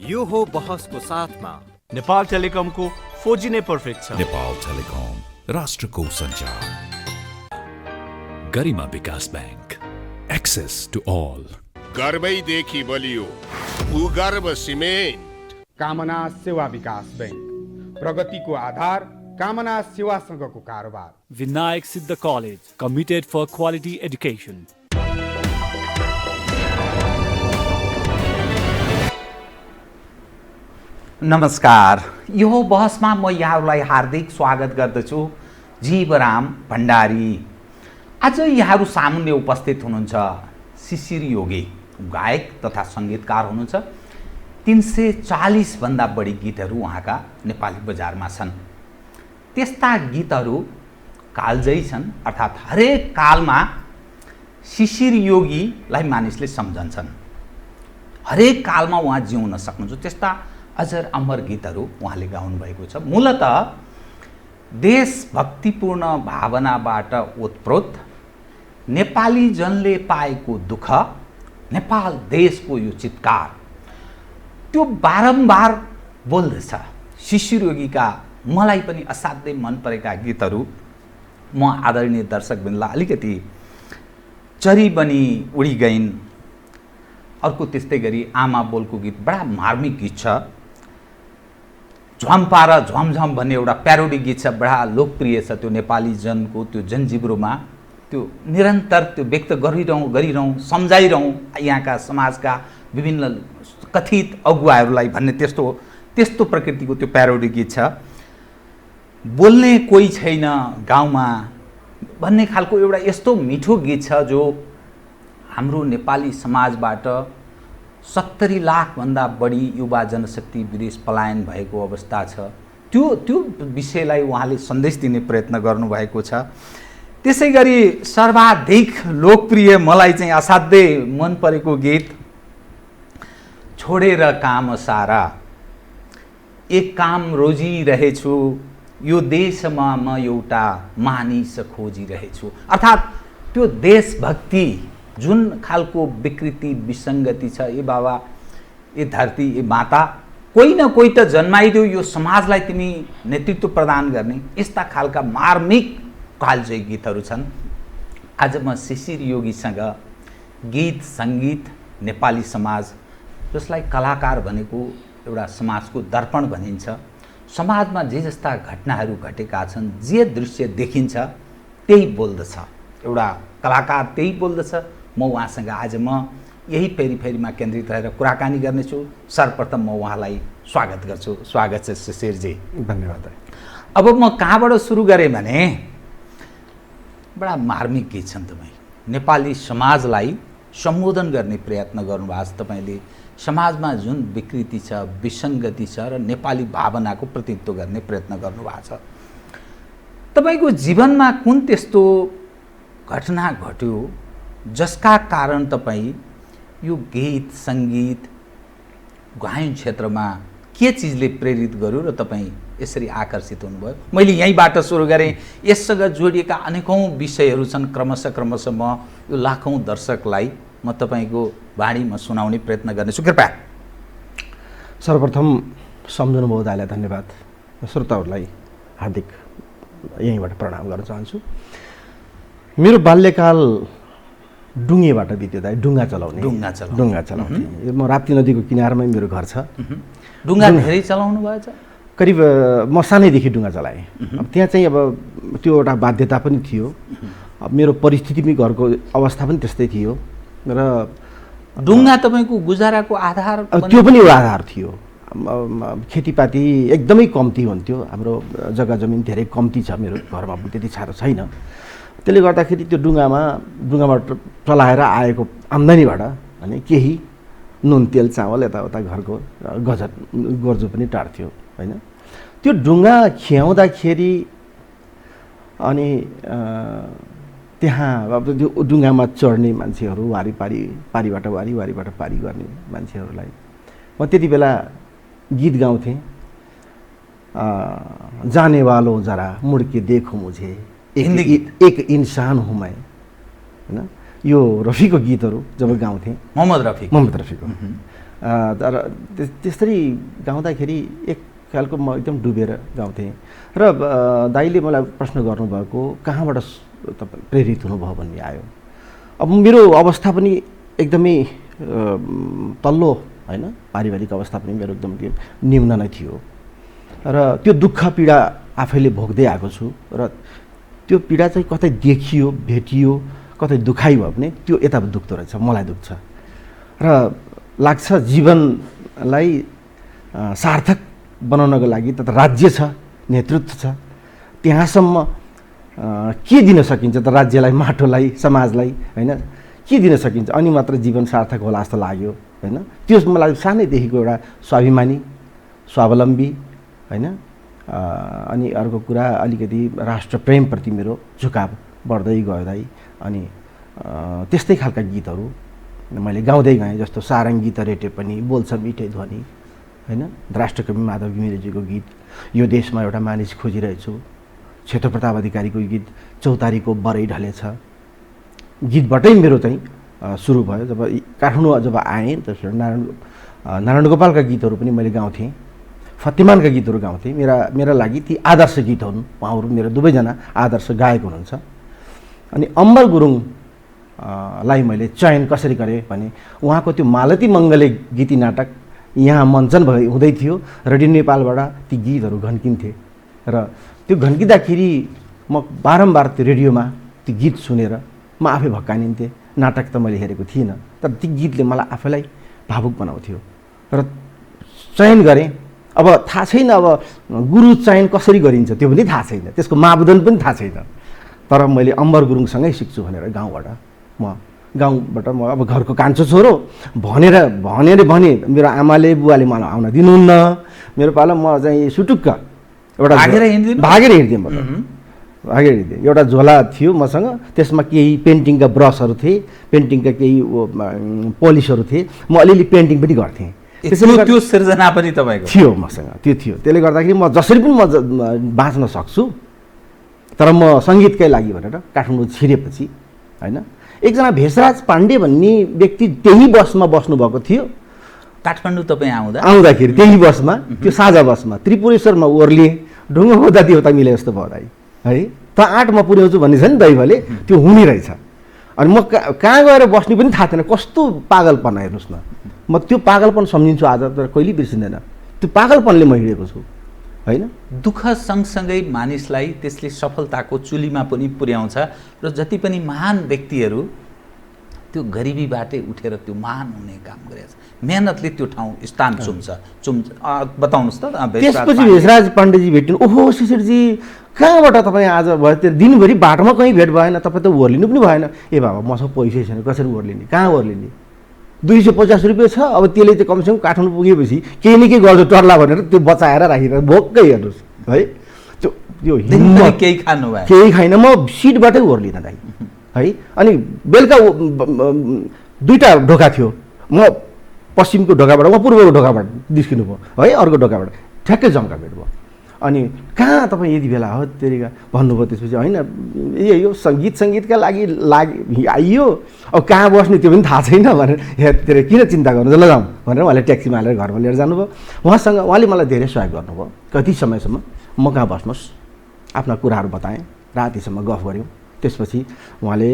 यो हो बहसको साथमा नेपाल टेलिकमको 4G नै पर्फेक्ट छ। नेपाल टेलिकम राष्ट्रको सञ्चार। गरिमा विकास ब्याङ्क, एक्सेस टु अल। गर्वैदेखि बलियो भूगर्भ सिमेन्ट। कामना सेवा विकास बैंक, प्रगतिको आधार कामना सेवासँगको कारोबार। Vinayak Siddha College, committed for quality education. नमस्कार, यो बहसमा म यहाँहरूलाई हार्दिक स्वागत गर्दछु। जीवराम भण्डारी। आज यहाँहरू सामुन्ने उपस्थित हुनुहुन्छ शिशिर योगी, गायक तथा सङ्गीतकार हुनुहुन्छ। 340 भन्दा बढी गीतहरू उहाँका नेपाली बजारमा छन्। त्यस्ता गीतहरू कालजयी छन्, अर्थात् हरेक कालमा शिशिर योगीलाई मानिसले सम्झन्छन्। हरेक कालमा उहाँ जिउन सक्नुहुन्छ। त्यस्ता अजर अमर गीतहरू उहाँले गाउनुभएको छ। मूलतः देशभक्तिपूर्ण भावनाबाट ओतप्रोत नेपाली जनले पाएको दुःख, नेपाल देशको यो चित्कार, त्यो बारम्बार बोल्दछ। शिशिर योगीका मलाई पनि असाध्यै मन परेका गीतहरू म आदरणीय दर्शकवृन्दलाई अलिकति चरी बनी उडी गइन्, अर्को त्यस्तै गरी आमा बोलको गीत बडा मार्मिक गीत छ। झम्पा र झमझम भन्ने एउटा प्यारोडी गीत छ, बडा लोकप्रिय छ। त्यो नेपाली जनको त्यो जनजिब्रोमा त्यो निरन्तर त्यो व्यक्त गरिरहँ सम्झाइरहँ यहाँका समाजका विभिन्न कथित अगुवाहरूलाई भन्ने त्यस्तो प्रकृतिको त्यो प्यारोडी गीत छ। बोल्ने कोही छैन गाउँमा भन्ने खालको एउटा यस्तो मिठो गीत छ जो हाम्रो नेपाली समाजबाट 70 लाख भन्दा बढी युवा जनशक्ति विदेश पलायन भएको अवस्था छ। त्यो विषयलाई उहाँले सन्देश दिने प्रयत्न गर्नुभएको छ। त्यसै गरी सर्वाधिक लोकप्रिय मलाई चाहिँ असाध्यै मन परेको गीत छोडेर काम सारा, एक काम रोजिरहेछु, यो देशमा म एउटा मानिस खोजिरहेछु। अर्थात् त्यो देशभक्ति जुन खालको विकृति विसङ्गति छ, ए बाबा, ए धरती, ए माता, कोही न कोही त जन्माइदेऊ, यो समाजलाई तिमी नेतृत्व प्रदान गर्ने, यस्ता खालका मार्मिक कालजयी गीतहरू छन्। आज म शिशिर योगीसँग गीत सङ्गीत, नेपाली समाज, जसलाई कलाकार भनेको एउटा समाजको दर्पण भनिन्छ, समाजमा जे जस्ता घटनाहरू घटेका छन्, जे दृश्य देखिन्छ त्यही बोल्दछ, एउटा कलाकार त्यही बोल्दछ। म उहाँसँग आज यही फेरिमा केन्द्रित रहेर कुराकानी गर्नेछु। सर्वप्रथम म उहाँलाई स्वागत गर्छु। स्वागत छ शिशिरजी। धन्यवाद। अब म कहाँबाट सुरु गरेँ भने, बडा मार्मिक गीत छन्। तपाईँ नेपाली समाजलाई सम्बोधन गर्ने प्रयत्न गर्नुभएको छ। तपाईँले समाजमा जुन विकृति छ, विसङ्गति छ र नेपाली भावनाको प्रतिनिधित्व गर्ने प्रयत्न गर्नुभएको छ। तपाईँको जीवनमा कुन त्यस्तो घटना घट्यो जसका कारण तपाईँ यो गीत सङ्गीत गायन क्षेत्रमा के चिजले प्रेरित गर्यो र तपाईँ यसरी आकर्षित हुनुभयो? मैले यहीँबाट सुरु गरेँ। यससँग जोडिएका अनेकौँ विषयहरू छन्। क्रमशः म यो लाखौँ दर्शकलाई म तपाईँको बाणीमा सुनाउने प्रयत्न गर्नेछु। कृपया। सर्वप्रथम सम्झनुभयो दाइलाई धन्यवाद। श्रोताहरूलाई हार्दिक यहीँबाट प्रणाम गर्न चाहन्छु। मेरो बाल्यकाल डुङ्गेबाट बित्यो दाइ। डुङ्गा चलाउने। म राप्ती नदीको किनारमा मेरो घर छ। डुङ्गा धेरै चलाउनु भएछ? करिब म सानैदेखि डुङ्गा चलाएँ। अब त्यहाँ चाहिँ अब त्यो एउटा बाध्यता पनि थियो। अब मेरो परिस्थिति पनि, घरको अवस्था पनि त्यस्तै थियो र डुङ्गा तपाईँको गुजाराको आधार? त्यो पनि एउटा आधार थियो। खेतीपाती एकदमै कम्ती हुन्थ्यो। हाम्रो जग्गा जमिन धेरै कम्ती छ, मेरो घरमा त्यति साह्रो छैन। त्यसले गर्दाखेरि त्यो डुङ्गाबाट चलाएर आएको आम्दानीबाट अनि केही नुन तेल चामल यताउता घरको गर्जो पनि टाढ्थ्यो होइन। त्यो डुङ्गा खियाउँदाखेरि अनि त्यहाँ अब त्यो डुङ्गामा चढ्ने मान्छेहरू, पारीबाट पारी गर्ने मान्छेहरूलाई म त्यति बेला गीत गाउँथेँ। जाने वालो जरा मुड़ के देखो मुझे, एक इंसान हूँ मैं, होइन। यो रफीको गीतहरू जब गाउँथेँ, मोहम्मद रफीको, तर त्यसरी गाउँदाखेरि एक खालको म एकदम डुबेर गाउँथेँ र दाइले मलाई प्रश्न गर्नुभएको कहाँबाट तपाईँ प्रेरित हुनुभयो भन्ने आयो। अब मेरो अवस्था पनि एकदमै तल्लो होइन, पारिवारिक अवस्था पनि मेरो एकदम न्यून नै थियो र त्यो दुःख पीडा आफैले भोग्दै आएको छु र त्यो पीडा चाहिँ कतै देखियो भेटियो कतै दुखाइ भयो भने त्यो यता दुख्दो रहेछ, मलाई दुख्छ र लाग्छ जीवनलाई सार्थक बनाउनको लागि त राज्य छ, नेतृत्व छ, त्यहाँसम्म के दिन सकिन्छ त राज्यलाई, माटोलाई, समाजलाई होइन, के दिन सकिन्छ अनि मात्र जीवन सार्थक होला जस्तो लाग्यो होइन। त्यो मलाई सानैदेखिको एउटा स्वाभिमानी, स्वावलम्बी होइन। अनि अर्को कुरा अलिकति राष्ट्रप्रेमप्रति मेरो झुकाव बढ्दै गयो दाइ। अनि त्यस्तै खालका गीतहरू मैले गाउँदै गएँ, जस्तो सारङ्गी त रेटे पनि बोल्छ मिठै ध्वनि होइन, राष्ट्रकवि माधव घिमिरेजीको गीत यो देशमा एउटा मानिस खोजिरहेछु, क्षेत्र प्रताप अधिकारीको गीत चौतारीको बरै ढलेछ, गीतबाटै मेरो चाहिँ सुरु भयो। जब काठमाडौँ जब आएँ त्यसबाट नारायण गोपालका गीतहरू पनि मैले गाउँथेँ, फतेमानका गीतहरू गाउँथेँ। मेरा लागि ती आदर्श गीत हुन्, उहाँहरू मेरो दुवैजना आदर्श गायक हुनुहुन्छ। अनि अम्बर गुरुङ लाई मैले चयन कसरी गरेँ भने उहाँको त्यो मालती मङ्गले गीती नाटक यहाँ मञ्चन हुँदै थियो, रेडियो नेपालबाट ती गीतहरू घन्किन्थे र त्यो घन्किँदाखेरि म बारम्बार त्यो रेडियोमा त्यो गीत सुनेर म आफै भक्कानिन्थेँ। नाटक त मैले हेरेको थिइनँ, तर ती गीतले मलाई आफैलाई भावुक बनाउँथ्यो र चयन गरेँ। अब थाहा छैन अब गुरु चयन कसरी गरिन्छ त्यो पनि थाहा छैन, त्यसको मापदण्ड पनि थाहा छैन, तर मैले अम्बर गुरुङसँगै सिक्छु भनेर गाउँबाट म अब घरको कान्छो छोरो भने मेरो आमाले बुवाले मलाई आउन दिनुहुन्न। मेरो पालो म चाहिँ सुटुक्क एउटा भागेर हिँड्थेँ एउटा झोला थियो मसँग, त्यसमा केही पेन्टिङका ब्रसहरू थिए, पेन्टिङका केही पोलिसहरू थिए, म अलिअलि पेन्टिङ पनि गर्थेँ। त्यो सृजना पनि तपाईँको थियो मसँग, त्यो थियो। त्यसले गर्दाखेरि म जसरी पनि म बाँच्न सक्छु, तर म सङ्गीतकै लागि भनेर काठमाडौँ छिरेपछि होइन, एकजना भेषराज पाण्डे भन्ने व्यक्ति त्यही बसमा बस्नुभएको थियो। काठमाडौँ तपाईँ आउँदाखेरि त्यही बसमा, त्यो साझा बसमा त्रिपुरेश्वरमा ओर्लिएँ, ढुङ्गा खोज्दा त्यो उता मिले जस्तो भयो दाइ है, त 8 म पुर्याउँछु भन्ने छ नि दैवले, त्यो हुने रहेछ। अनि म कहाँ गएर बस्ने पनि थाहा थिएन, कस्तो पागलपन हेर्नुहोस् न। म त्यो पागलपन सम्झिन्छु आज, तर कहिले बिर्सिँदैन। त्यो पागलपनले म हिँडेको छु होइन। दुःख सँगसँगै मानिसलाई त्यसले सफलताको चुलीमा पनि पुर्याउँछ र जति पनि महान व्यक्तिहरू त्यो गरिबीबाटै उठेर त्यो महान हुने काम गरेछ, मेहनतले त्यो ठाउँ स्थान चुम्छ। बताउनुहोस् त। त्यसपछि भेषराज पाण्डेजी भेट्नु, ओहो शिशिरजी कहाँबाट तपाईँ आज भयो, त्यो दिनभरि बाटोमा कहीँ भेट भएन, तपाईँ त ओर्लिनु पनि भएन। ए बाबा मसँग पैसै छैन, कसरी ओर्लिने, कहाँ ओर्लिने, 250 रुपियाँ छ, अब त्यसले चाहिँ कमसेकम काठमाडौँ पुगेपछि केही न केही गर्छु टर्ला भनेर त्यो बचाएर राखेर भोक्कै हेर्नुहोस् है। त्यो हिम्मत केही खाइन, म सिटबाटै ओर्लिनँ दाइ है। अनि बेलुका 2टा ढोका थियो, म पश्चिमको ढोकाबाट, म पूर्वको ढोकाबाट निस्किनु भयो है, अर्को ढोकाबाट ठ्याक्कै जम्का भेट भयो। अनि कहाँ तपाईँ यति बेला हो तेरिका भन्नुभयो। त्यसपछि होइन यो सङ्गीतका लागि आइयो, अब कहाँ बस्ने त्यो पनि थाहा छैन भनेर, हेर किन चिन्ता गर्नु, ल जाउँ भनेर उहाँले ट्याक्सीमा हालेर घरमा लिएर जानुभयो। उहाँले मलाई धेरै सहयोग गर्नुभयो। कति समयसम्म म कहाँ बस्नुहोस्, आफ्ना कुराहरू बताएँ, रातिसम्म गफ गऱ्यौँ। त्यसपछि उहाँले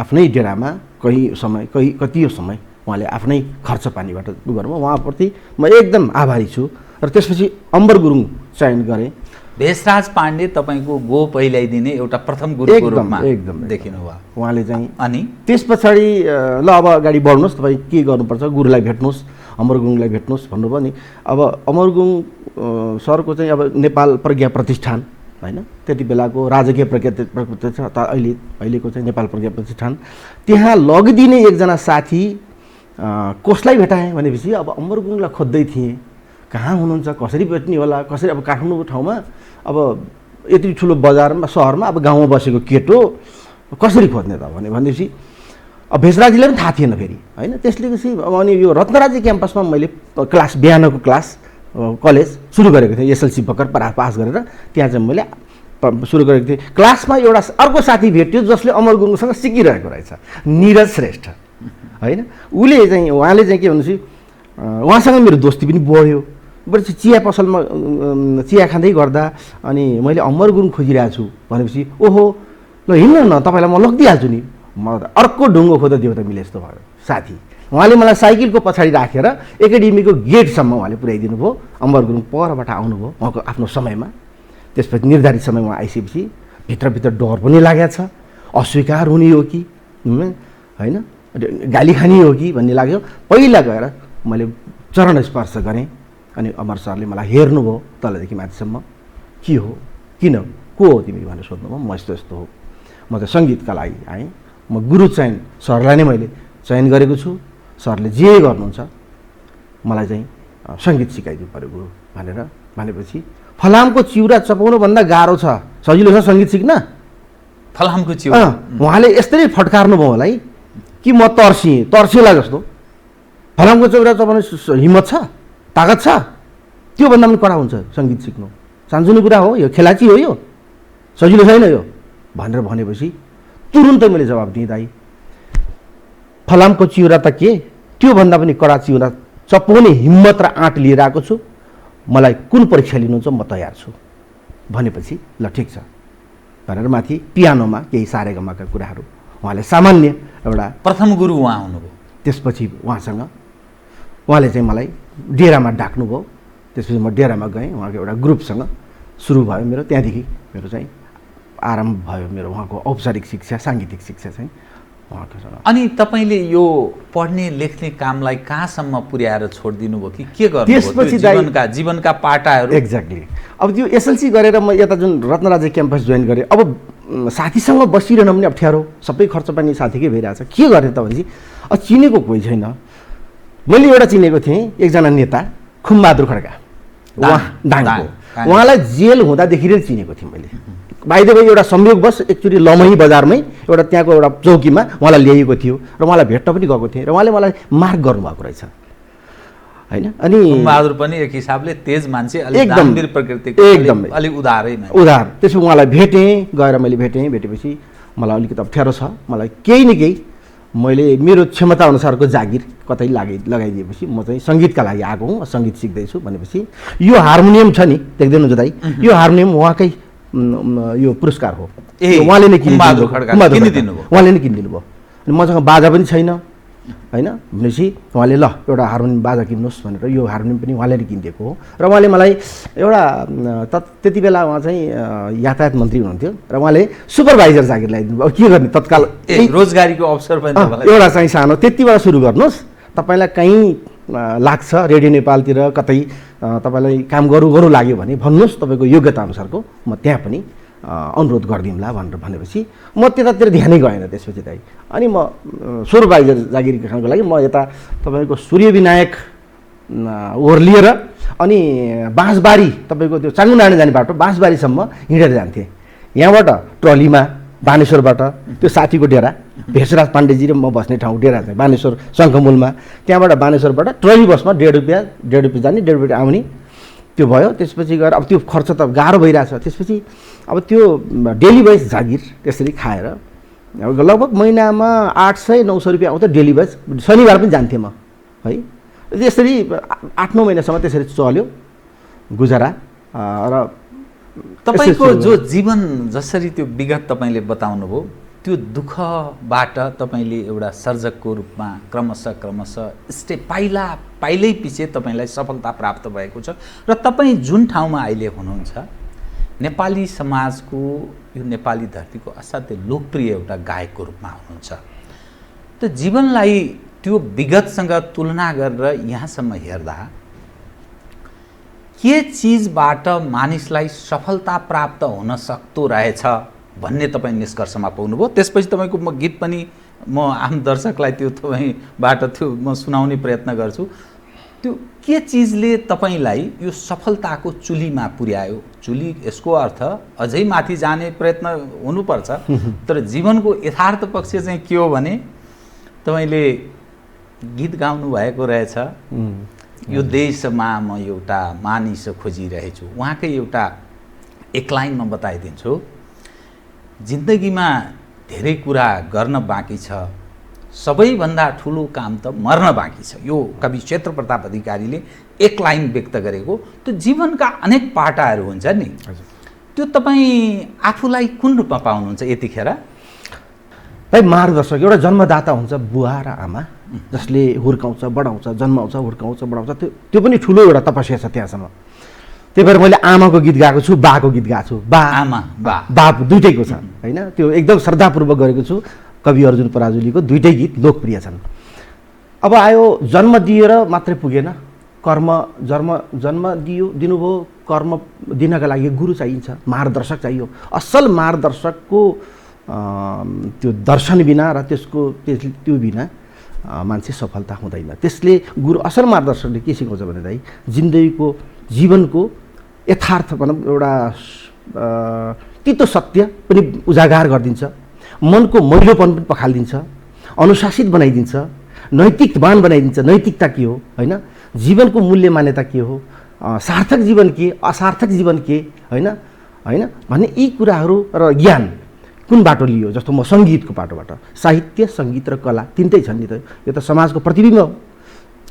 आफ्नै डेरामा कति समय उहाँले आफ्नै खर्च पानीबाट गर्नुभयो। उहाँप्रति म एकदम आभारी छु। र त्यसपछि अम्बर गुरुङ चयन गरेँ। भेषराज पाण्डे तपाईँको गो पहिल्याइदिने एउटा प्रथम गुरुको रूपमा एकदम देखिनुभयो उहाँले चाहिँ। अनि त्यस पछाडि ल अब अगाडि बढ्नुहोस्, तपाईँ के गर्नुपर्छ, गुरुलाई भेट्नुहोस्, अमर गुरुङलाई भेट्नुहोस् भन्नुभयो नि। अब अमर गुरुङ सरको चाहिँ अब नेपाल प्रज्ञा प्रतिष्ठान होइन, त्यति बेलाको राजकीय प्रज्ञा प्रतिष्ठान, अहिलेको चाहिँ नेपाल प्रज्ञा प्रतिष्ठान, त्यहाँ लगिदिने एकजना साथी कसलाई भेटाएँ भनेपछि अब अमर गुरुङलाई खोज्दै थिएँ, कहाँ हुनुहुन्छ, कसरी भेट्ने होला, कसरी। अब काठमाडौँ ठाउँमा अब यति ठुलो बजारमा सहरमा अब गाउँमा बसेको केटो कसरी खोज्ने त भनेपछि अब भेषराजीलाई पनि थाहा थिएन फेरि होइन। त्यसले चाहिँ अनि यो रत्नराजी क्याम्पसमा मैले क्लास बिहानको क्लास कलेज सुरु गरेको थिएँ, एसएलसी भर्खर पास गरेर त्यहाँ चाहिँ मैले सुरु गरेको थिएँ। क्लासमा एउटा अर्को साथी भेट्यो जसले अमर गुरुङसँग सिकिरहेको रहेछ, निरज श्रेष्ठ होइन। उहाँले चाहिँ के भनेपछि उहाँसँग मेरो दोस्ती पनि बढ्यो। बढेपछि चिया पसलमा चिया खाँदै गर्दा अनि मैले अमर गुरुङ खोजिरहेको छु भनेपछि ओहो ल हिँड्नु न तपाईँलाई म लगिदिइहाल्छु नि। म अर्को ढुङ्गो खोज्दा देउता मिले जस्तो भयो साथी। उहाँले मलाई साइकलको पछाडि राखेर एकाडेमीको गेटसम्म उहाँले पुर्याइदिनु भयो। अमर गुरुङ परबाट आउनुभयो उहाँको आफ्नो समयमा। त्यसपछि निर्धारित समयमा आइसकेपछि भित्रभित्र डर पनि लागेको छ, अस्वीकार हुने हो कि होइन, गाली खाने हो कि भन्ने लाग्यो। पहिला गएर मैले चरण स्पर्श गरेँ अनि अमर सरले मलाई हेर्नुभयो तलदेखि माथिसम्म। के हो, किन, को हो तिमी भनेर सोध्नुभयो। म यस्तो यस्तो हो, म त सङ्गीतका लागि आएँ, म गुरु चयन सरलाई नै मैले चयन गरेको छु, सरले जे गर्नुहुन्छ मलाई चाहिँ सङ्गीत सिकाइदिनु पऱ्यो गुरु भनेर भनेपछि फलामको चिउरा चपाउनुभन्दा गाह्रो छ, सजिलो छ सङ्गीत सिक्न। फलामको चिउरा उहाँले यस्तै फटकार्नु भयो मलाई कि म तर्सिएला जस्तो। फलामको चिउरा चपाउने हिम्मत छ, तागत छ, त्योभन्दा पनि कडा हुन्छ सङ्गीत सिक्नु। सानसुनो कुरा हो यो, खेलाची हो यो, सजिलो छैन यो भनेर भनेपछि तुरुन्तै मैले जवाब दिएँ, दाइ फलामको चिउरा त के, त्योभन्दा पनि कडा चिउरा चपाउने हिम्मत र आँट लिएर आएको छु, मलाई कुन परीक्षा लिनुहुन्छ म तयार छु भनेपछि ल ठिक छ भनेर माथि पियानोमा केही सारेगमाका कुराहरू उहाँले सामान्य एउटा प्रथम गुरु उहाँ हुनुभयो। त्यसपछि उहाँले चाहिँ मलाई डेरामा डाक्नुभयो। त्यसपछि म डेरामा गएँ, उहाँको एउटा ग्रुपसँग सुरु भयो मेरो। त्यहाँदेखि मेरो चाहिँ आरम्भ भयो मेरो उहाँको औपचारिक शिक्षा, साङ्गीतिक शिक्षा चाहिँ उहाँकोसँग। अनि तपाईँले यो पढ्ने लेख्ने कामलाई कहाँसम्म पुर्याएर छोडिदिनु भयो कि के गर्नु? त्यसपछि जीवनका पाटाहरू एक्ज्याक्टली। अब त्यो एसएलसी गरेर म यता जुन रत्नराज्य क्याम्पस जोइन गरेँ। अब साथीसँग बसिरहन पनि अप्ठ्यारो, सबै खर्च पानी साथीकै भइरहेछ। के गर्ने त भनेपछि अब चिनेको कोही छैन। मैले एउटा चिनेको थिएँ, एकजना नेता खुमबहादुर खड्का, दाङको। उहाँलाई जेल हुँदादेखि नै चिनेको थिएँ मैले। बाइदेव एउटा संयोगवश एकचोटि लमही बजारमै एउटा त्यहाँको एउटा चौकीमा उहाँलाई ल्याइएको थियो र उहाँलाई भेट्न पनि गएको थिएँ र उहाँले मलाई मार्क गर्नुभएको रहेछ होइन। अनि बहादुर पनि एक हिसाबले तेज मान्छे, एकदम प्रकृतिको, एकदम अलिक उदारै उदार। त्यसपछि उहाँलाई भेटेपछि मलाई अलिकति अप्ठ्यारो छ, मलाई केही न केही मैले मेरो क्षमता अनुसारको जागिर कतै लगाइदिएपछि म चाहिँ सङ्गीतका लागि आएको हुँ, सङ्गीत सिक्दैछु भनेपछि यो हार्मोनियम छ नि, देख्दैनुहुन्छ दाइ, यो हार्मोनियम उहाँकै यो पुरस्कार हो। उहाँले नै किनिदिनु भयो। अनि मसँग बाजा पनि छैन होइन भनेपछि उहाँले ल एउटा हार्मोनियम बाजा किन्नुहोस् भनेर यो हार्मोनियम पनि उहाँले नै किनिदिएको हो। र उहाँले मलाई एउटा त्यति बेला उहाँ चाहिँ यातायात मन्त्री हुनुहुन्थ्यो र उहाँले सुपरभाइजर जागिर लगाइदिनु भयो। अब के गर्ने, तत्काल रोजगारीको अवसर पनि एउटा चाहिँ सानो त्यतिबाट सुरु गर्नुहोस्, तपाईँलाई कहीँ लाग्छ रेडियो नेपालतिर कतै तपाईँलाई काम गरौँ लाग्यो भने भन्नुहोस्, तपाईँको योग्यता अनुसारको म त्यहाँ पनि अनुरोध गरिदिउँला भनेर भनेपछि म त्यतातिर ध्यानै गएन। त्यसपछि चाहिँ अनि म सुपरभाइजर जागिर खानको लागि म यता तपाईँको सूर्यविनायक ओर्लिएर अनि बाँसबारी, तपाईँको त्यो चाङ्गुनारायण जाने बाटो बाँसबारीसम्म हिँडेर जान्थेँ। यहाँबाट ट्रलीमा बानेश्वरबाट त्यो साथीको डेरा भेषराज पाण्डेजी र म बस्ने ठाउँ डेरा चाहिँ बानेश्वर शङ्खमूलमा, त्यहाँबाट बानेश्वरबाट ट्रली बसमा 1.5 रुपियाँ जाने 1.5 रुपियाँ आउने, त्यो भयो। त्यसपछि गएर अब त्यो खर्च त गाह्रो भइरहेछ। त्यसपछि अब त्यो डेली वेज जागिर त्यसरी खाएर लगभग महिनामा 800-900 रुपियाँ आउँछ डेली वेज। शनिबार पनि जान्थेँ म है। त्यसरी 8-9 महिनासम्म त्यसरी चल्यो गुजारा। र तपाईँको जो जीवन जसरी त्यो विगत तपाईँले बताउनु भयो, त्यो दुःखबाट तपाईँले एउटा सर्जकको रूपमा क्रमशः स्टेप पाइलै पछि तपाईँलाई सफलता प्राप्त भएको छ र तपाईँ जुन ठाउँमा अहिले हुनुहुन्छ नेपाली समाजको, यो नेपाली धरतीको असाध्यै लोकप्रिय एउटा गायकको रूपमा हुनुहुन्छ। त्यो जीवनलाई त्यो विगतसँग तुलना गरेर यहाँसम्म हेर्दा के चिजबाट मानिसलाई सफलता प्राप्त हुन सक्दो रहेछ भन्ने तपाईँ निष्कर्षमा पाउनुभयो। त्यसपछि तपाईँको म गीत पनि म आम दर्शकलाई त्यो तपाईँबाट त्यो म सुनाउने प्रयत्न गर्छु। त्यो के चिजले तपाईँलाई यो सफलताको चुलीमा पुर्यायो? चुली यसको अर्थ अझै माथि जाने प्रयत्न हुनुपर्छ, तर जीवनको यथार्थ पक्ष चाहिँ के हो भने तपाईँले गीत गाउनु भएको रहेछ, यो देशमा म एउटा मानिस खोजिरहेछु। उहाँकै एउटा एक लाइन म बताइदिन्छु। जिन्दगीमा धेरै कुरा गर्न बाँकी छ, सबैभन्दा ठुलो काम त मर्न बाँकी छ। यो कवि क्षेत्र प्रताप अधिकारीले एक लाइन व्यक्त गरेको त्यो जीवनका अनेक पाटाहरू हुन्छ नि, त्यो तपाईँ आफूलाई कुन रूपमा पाउनुहुन्छ यतिखेर? भाइ मार्गदर्शक एउटा जन्मदाता हुन्छ बुवा र आमा, जसले हुर्काउँछ बढाउँछ, जन्माउँछ हुर्काउँछ बढाउँछ, त्यो पनि ठुलो एउटा तपस्या छ त्यहाँसम्म। त्यही भएर मैले आमाको गीत गाएको छु, बाको गीत गाएको छु, बा दुइटैको छ होइन, त्यो एकदम श्रद्धापूर्वक गरेको छु। कवि अर्जुन पराजुलीको दुइटै गीत लोकप्रिय छन्। अब आयो जन्म दिएर मात्रै पुगेन, जन्म दिनुभयो, कर्म दिनका लागि गुरु चाहिन्छ, मार्गदर्शक चाहियो। असल मार्गदर्शकको त्यो दर्शन बिना र त्यो बिना मान्छे सफलता हुँदैन। त्यसले असल मार्गदर्शकले के सिकाउँछ भने दाइ जिन्दगीको जीवनको यथार्थ भनौँ एउटा तितो सत्य पनि उजागर गरिदिन्छ, मनको मैलोपन पनि पखालिदिन्छ, अनुशासित बनाइदिन्छ, नैतिकवान बनाइदिन्छ। नैतिकता के हो होइन, जीवनको मूल्य मान्यता के हो, सार्थक जीवन के, असार्थक जीवन के होइन भन्ने यी कुराहरू र ज्ञान कुन बाटो लियो। जस्तो म सङ्गीतको बाटोबाट, साहित्य सङ्गीत र कला तिनटै छन् नि त, यो त समाजको प्रतिबिम्ब हो,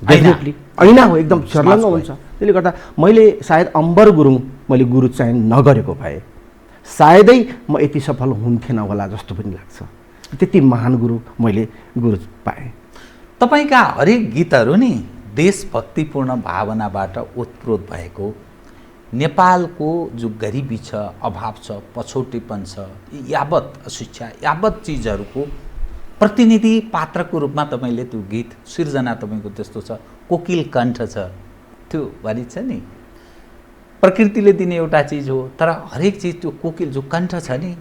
डेफिनेटली ऐना हो, एकदम सर्लङ्ग हुन्छ। त्यसले गर्दा मैले सायद अम्बर गुरुङ मैले गुरु चयन नगरेको भए सायदै म यति सफल हुन्थेन होला जस्तो पनि लाग्छ। त्यति महान गुरु मैले गुरु पाएँ। तपाईँका हरेक गीतहरू नि देशभक्तिपूर्ण भावनाबाट ओतप्रोत भएको, नेपालको जो गरिबी छ, अभाव छ, पछौटेपन छ, यावत अशिक्षा यावत चिजहरूको प्रतिनिधि पात्रको रूपमा तपाईँले त्यो गीत सिर्जना तपाईँको त्यस्तो छ, कोकिल कण्ठ छ, त्यो भरि छ नि, प्रकृतिले दिने एउटा चिज हो। तर हरेक चिज त्यो कोकिल जो कण्ठ छ नि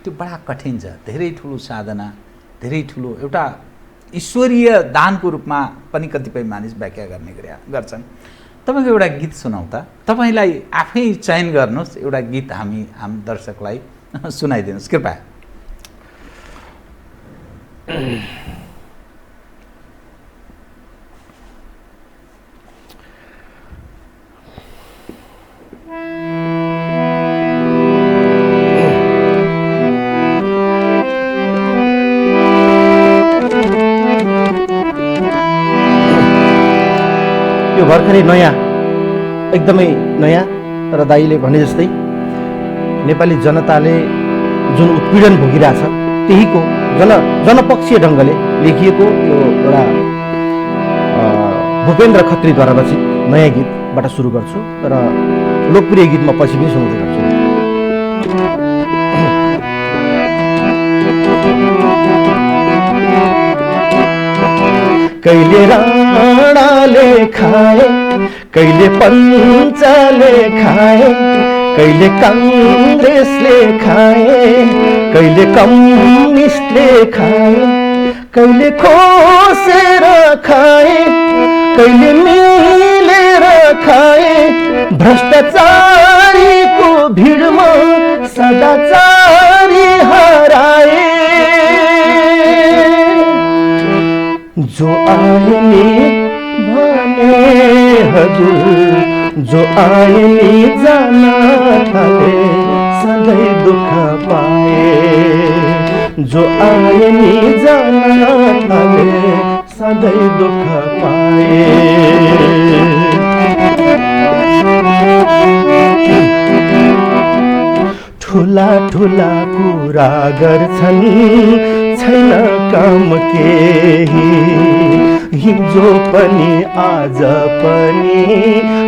त्यो बडा कठिन छ, धेरै ठुलो साधना, धेरै ठुलो एउटा ईश्वरीय दानको रूपमा पनि कतिपय मानिस व्याख्या गर्छन्। तपाईँको एउटा गीत सुनाउँ त, तपाईँलाई आफै चयन गर्नुहोस् एउटा गीत, हाम दर्शकलाई सुनाइदिनुहोस् कृपया। यो भर्खरै नयाँ, एकदमै नयाँ र दाइले भने जस्तै नेपाली जनताले जुन उत्पीडन भोगिरहेछ त्यहीको जनपक्षीय ढङ्गले लेखिएको यो एउटा भूपेन्द्र खत्रीद्वारा रचित नयाँ गीतबाट सुरु गर्छु र लोकप्रिय गीत म पछि पनि सुनाउँदै गर्छु। कहिले राणाले खाए, कहिले पञ्चले खाए, कहिले काङ्ग्रेसले खाए, कहिले कम्युनिस्टले खाए, कहिले खोसेर खाए, कहिले मिलेर खाए, भ्रष्टाचारीको भिडमा सदाचारी हराए। जो आए नि भने हजुर, जो आए नि जान थाले सधैँ दुःख पाए, जो आए नि जान थाले सधैँ दुःख पाए। ठुला ठुला कुरा गर्छन् छैन काम केही, हिजो पनि आज पनि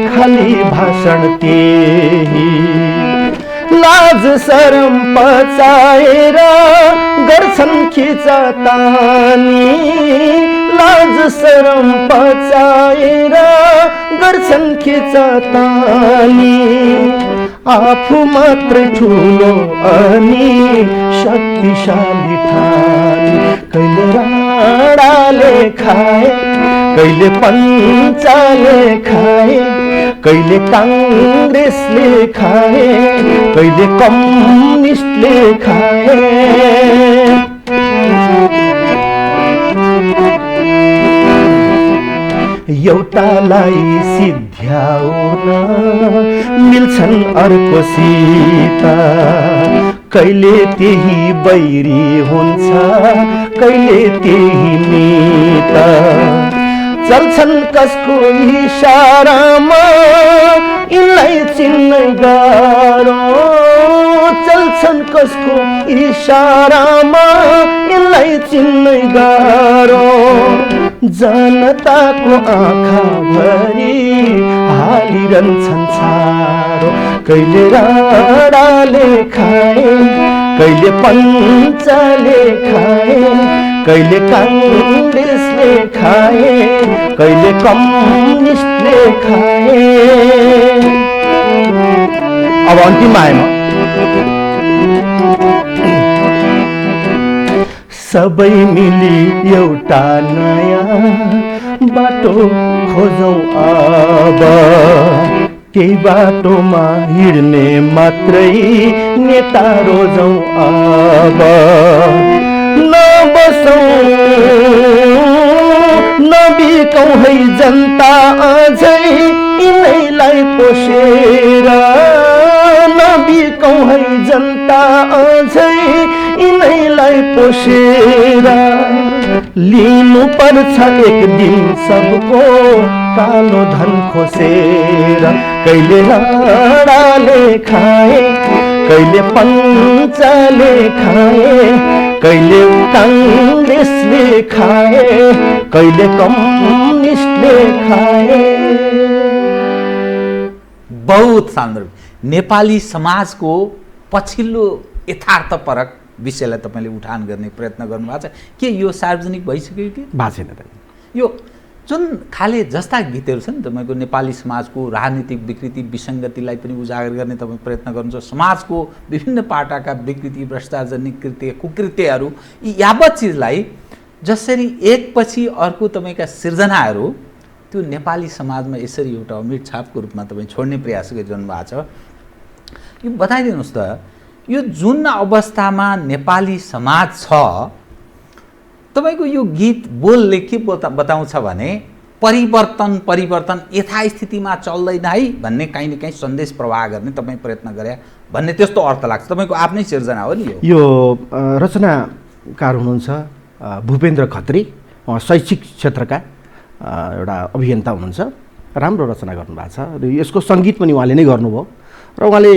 खाली भाषण त्यही। लाज शरम पचाएर गर्छन् खिचतानी, लाज शरम पचाएर गर्छन् खिचतानी। आफू मात्र ठुलो अनि शक्तिशाली ठानी। कहिले राणाले खाए, कहिले पञ्चले खाए, कहिले काङ्ग्रेसले खाए, कहिले कम्युनिस्टले खाए। एउटालाई सिद्ध्याउन मिल्छन् अर्कोसित, कहिले त्यही बैरी हुन्छ कहिले त्यही मित चल्छन् कसको इशारामा यिनलाई चिन्न गाह्रो चल्छन् कसको इशारामा यिनलाई चिन्न गाह्रो जनताको आँखाभरि हालिरहन्छन् छारो कहिले राणाले खाए कहिले पञ्चले खाए कहिले काङ्ग्रेसले खाए कहिले कम्युनिस्टले खाए। अब अन्तिममा आएमा सबै मिली एउटा नयाँ बाटो खोजौँ अब त्यही बाटोमा हिँड्ने मात्रै नेता रोजौँ अब नबसौँ नबिकौँ है जनता अझै यिनैलाई पोसेर नबिकौँ है जनता अझै यिनैलाई पोसेर लिनु पर्छ एक दिन सबको कालो धन खोसेर कहिले राणाले खाए कहिले पञ्चले खाए कहिले काङ्ग्रेसले खाए कहिले कम्युनिस्टले खाए। बहुत सान्दर्भिक नेपाली समाजको पछिल्लो यथार्थपरक विषयलाई तपाईँले उठान गर्ने प्रयत्न गर्नुभएको छ के यो सार्वजनिक भइसक्यो कि भएको छैन त? यो जुन खाले जस्ता गीतहरू छन् तपाईँको नेपाली समाजको राजनीतिक विकृति विसङ्गतिलाई पनि उजागर गर्ने तपाईँ प्रयत्न गर्नुहुन्छ समाजको विभिन्न पाटाका विकृति भ्रष्टाचारजनित कृत्य कुकृत्यहरू यी यावत चिजलाई जसरी एकपछि अर्को तपाईँका सिर्जनाहरू त्यो नेपाली समाजमा यसरी एउटा अमिट छापको रूपमा तपाईँ छोड्ने प्रयास गरिरहनु भएको छ यो बताइदिनुहोस् त यो जुन अवस्थामा नेपाली समाज छ तपाईको यो गीत बोलले के बताउँछ भने परिवर्तन यथास्थितिमा चल्दैन है भन्ने कहीँ न कहीँ सन्देश प्रवाह गर्ने तपाईँ प्रयत्न गरे भन्ने त्यस्तो अर्थ लाग्छ तपाईँको आफ्नै सिर्जना हो नि यो रचनाकार हुनुहुन्छ भूपेन्द्र खत्री शैक्षिक क्षेत्रका एउटा अभियन्ता हुनुहुन्छ राम्रो रचना गर्नुभएको छ र यसको सङ्गीत पनि उहाँले नै गर्नुभयो र उहाँले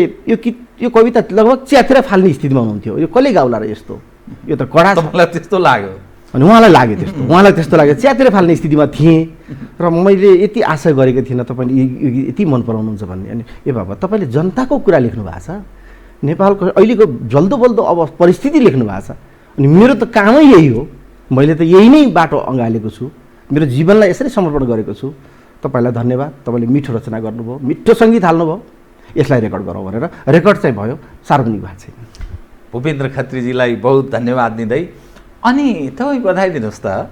यो कविता लगभग च्यातेर फाल्ने स्थितिमा हुनुहुन्थ्यो यो कसले गाउला र यस्तो यो त कडा तपाईँलाई त्यस्तो लाग्यो अनि उहाँलाई त्यस्तो लाग्यो च्यातेर फाल्ने स्थितिमा थिएँ र मैले यति आशा गरेको थिइनँ तपाईँले यति मन पराउनुहुन्छ भन्ने अनि ए बाबा तपाईँले जनताको कुरा लेख्नु भएको छ नेपालको अहिलेको जल्दो बल्दो अब परिस्थिति लेख्नु भएको छ अनि मेरो त कामै यही हो मैले त यही नै बाटो अँगालेको छु मेरो जीवनलाई यसरी समर्पण गरेको छु तपाईँलाई धन्यवाद तपाईँले मिठो रचना गर्नुभयो मिठो सङ्गीत हाल्नुभयो यसलाई रेकर्ड गरौँ भनेर रेकर्ड चाहिँ भयो सार्वजनिक भएको छैन। भूपेन्द्र खत्रीजीलाई बहुत धन्यवाद दिँदै अनि तपाईँ बताइदिनुहोस् त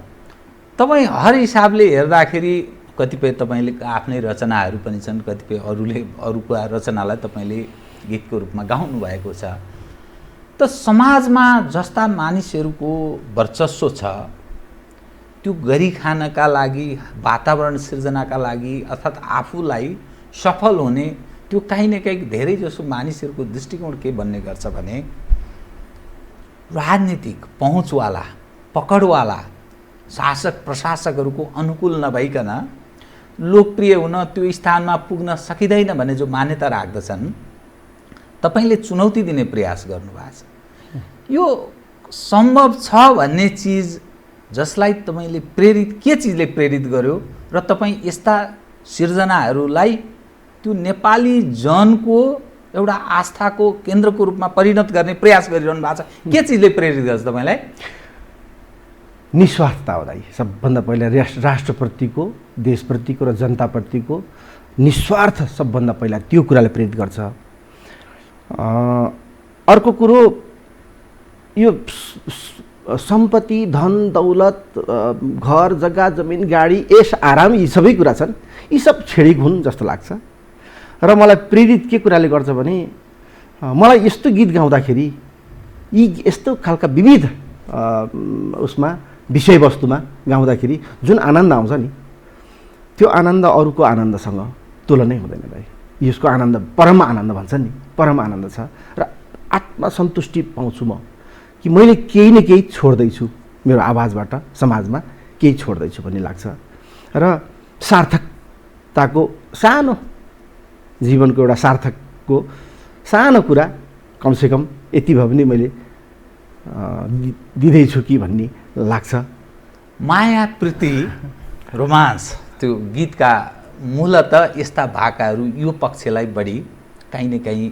तपाईँ हर हिसाबले हेर्दाखेरि कतिपय तपाईँले आफ्नै रचनाहरू पनि छन् कतिपय अरूको रचनालाई तपाईँले गीतको रूपमा गाउनु भएको छ त समाजमा जस्ता मानिसहरूको वर्चस्व छ त्यो गरी खानका लागि वातावरण सिर्जनाका लागि अर्थात् आफूलाई सफल हुने त्यो कहीँ न कहीँ धेरै जसो मानिसहरूको दृष्टिकोण के भन्ने गर्छ भने राजनीतिक पहुँचवाला पकडवाला शासक प्रशासकहरूको अनुकूल नभइकन लोकप्रिय हुन त्यो स्थानमा पुग्न सकिँदैन भन्ने जो मान्यता राख्दछन् तपाईँले चुनौती दिने प्रयास गर्नुभएको छ यो सम्भव छ भन्ने चिज जसलाई तपाईँले के चिजले प्रेरित गर्यो र तपाईँ यस्ता सिर्जनाहरूलाई त्यो नेपाली जनको एउटा आस्थाको केन्द्रको रूपमा परिणत गर्ने प्रयास गरिरहनु भएको छ के चिजले प्रेरित गर्छ तपाईँलाई? निस्वार्थता हो दाइ सबभन्दा पहिला राष्ट्रप्रतिको देशप्रतिको र जनताप्रतिको निस्वार्थ सबभन्दा पहिला त्यो कुराले प्रेरित गर्छ। अर्को कुरो यो सम्पत्ति धन दौलत घर जग्गा जमिन गाडी यस आराम यी सबै कुरा छन् यी सब छेडिक हुन् जस्तो लाग्छ र मलाई प्रेरित के कुराले गर्छ भने मलाई यस्तो गीत गाउँदाखेरि यी यस्तो खालका विविध उसमा विषयवस्तुमा गाउँदाखेरि जुन आनन्द आउँछ नि त्यो आनन्द अरूको आनन्दसँग तुलनै हुँदैन भाइ। यसको आनन्द परम आनन्द भन्छ नि परम आनन्द छ र आत्मसन्तुष्टि पाउँछु म कि मैले केही न केही छोड्दैछु मेरो आवाजबाट समाजमा केही छोड्दैछु भन्ने लाग्छ र सार्थकताको सानो जीवनको एउटा सार्थकको सानो कुरा कमसेकम यति भए पनि मैले दिँदैछु कि भन्ने लाग्छ। माया प्रीति रोमान्स त्यो गीतका मूलत यस्ता भाकाहरू यो पक्षलाई बढी काहीँ न काहीँ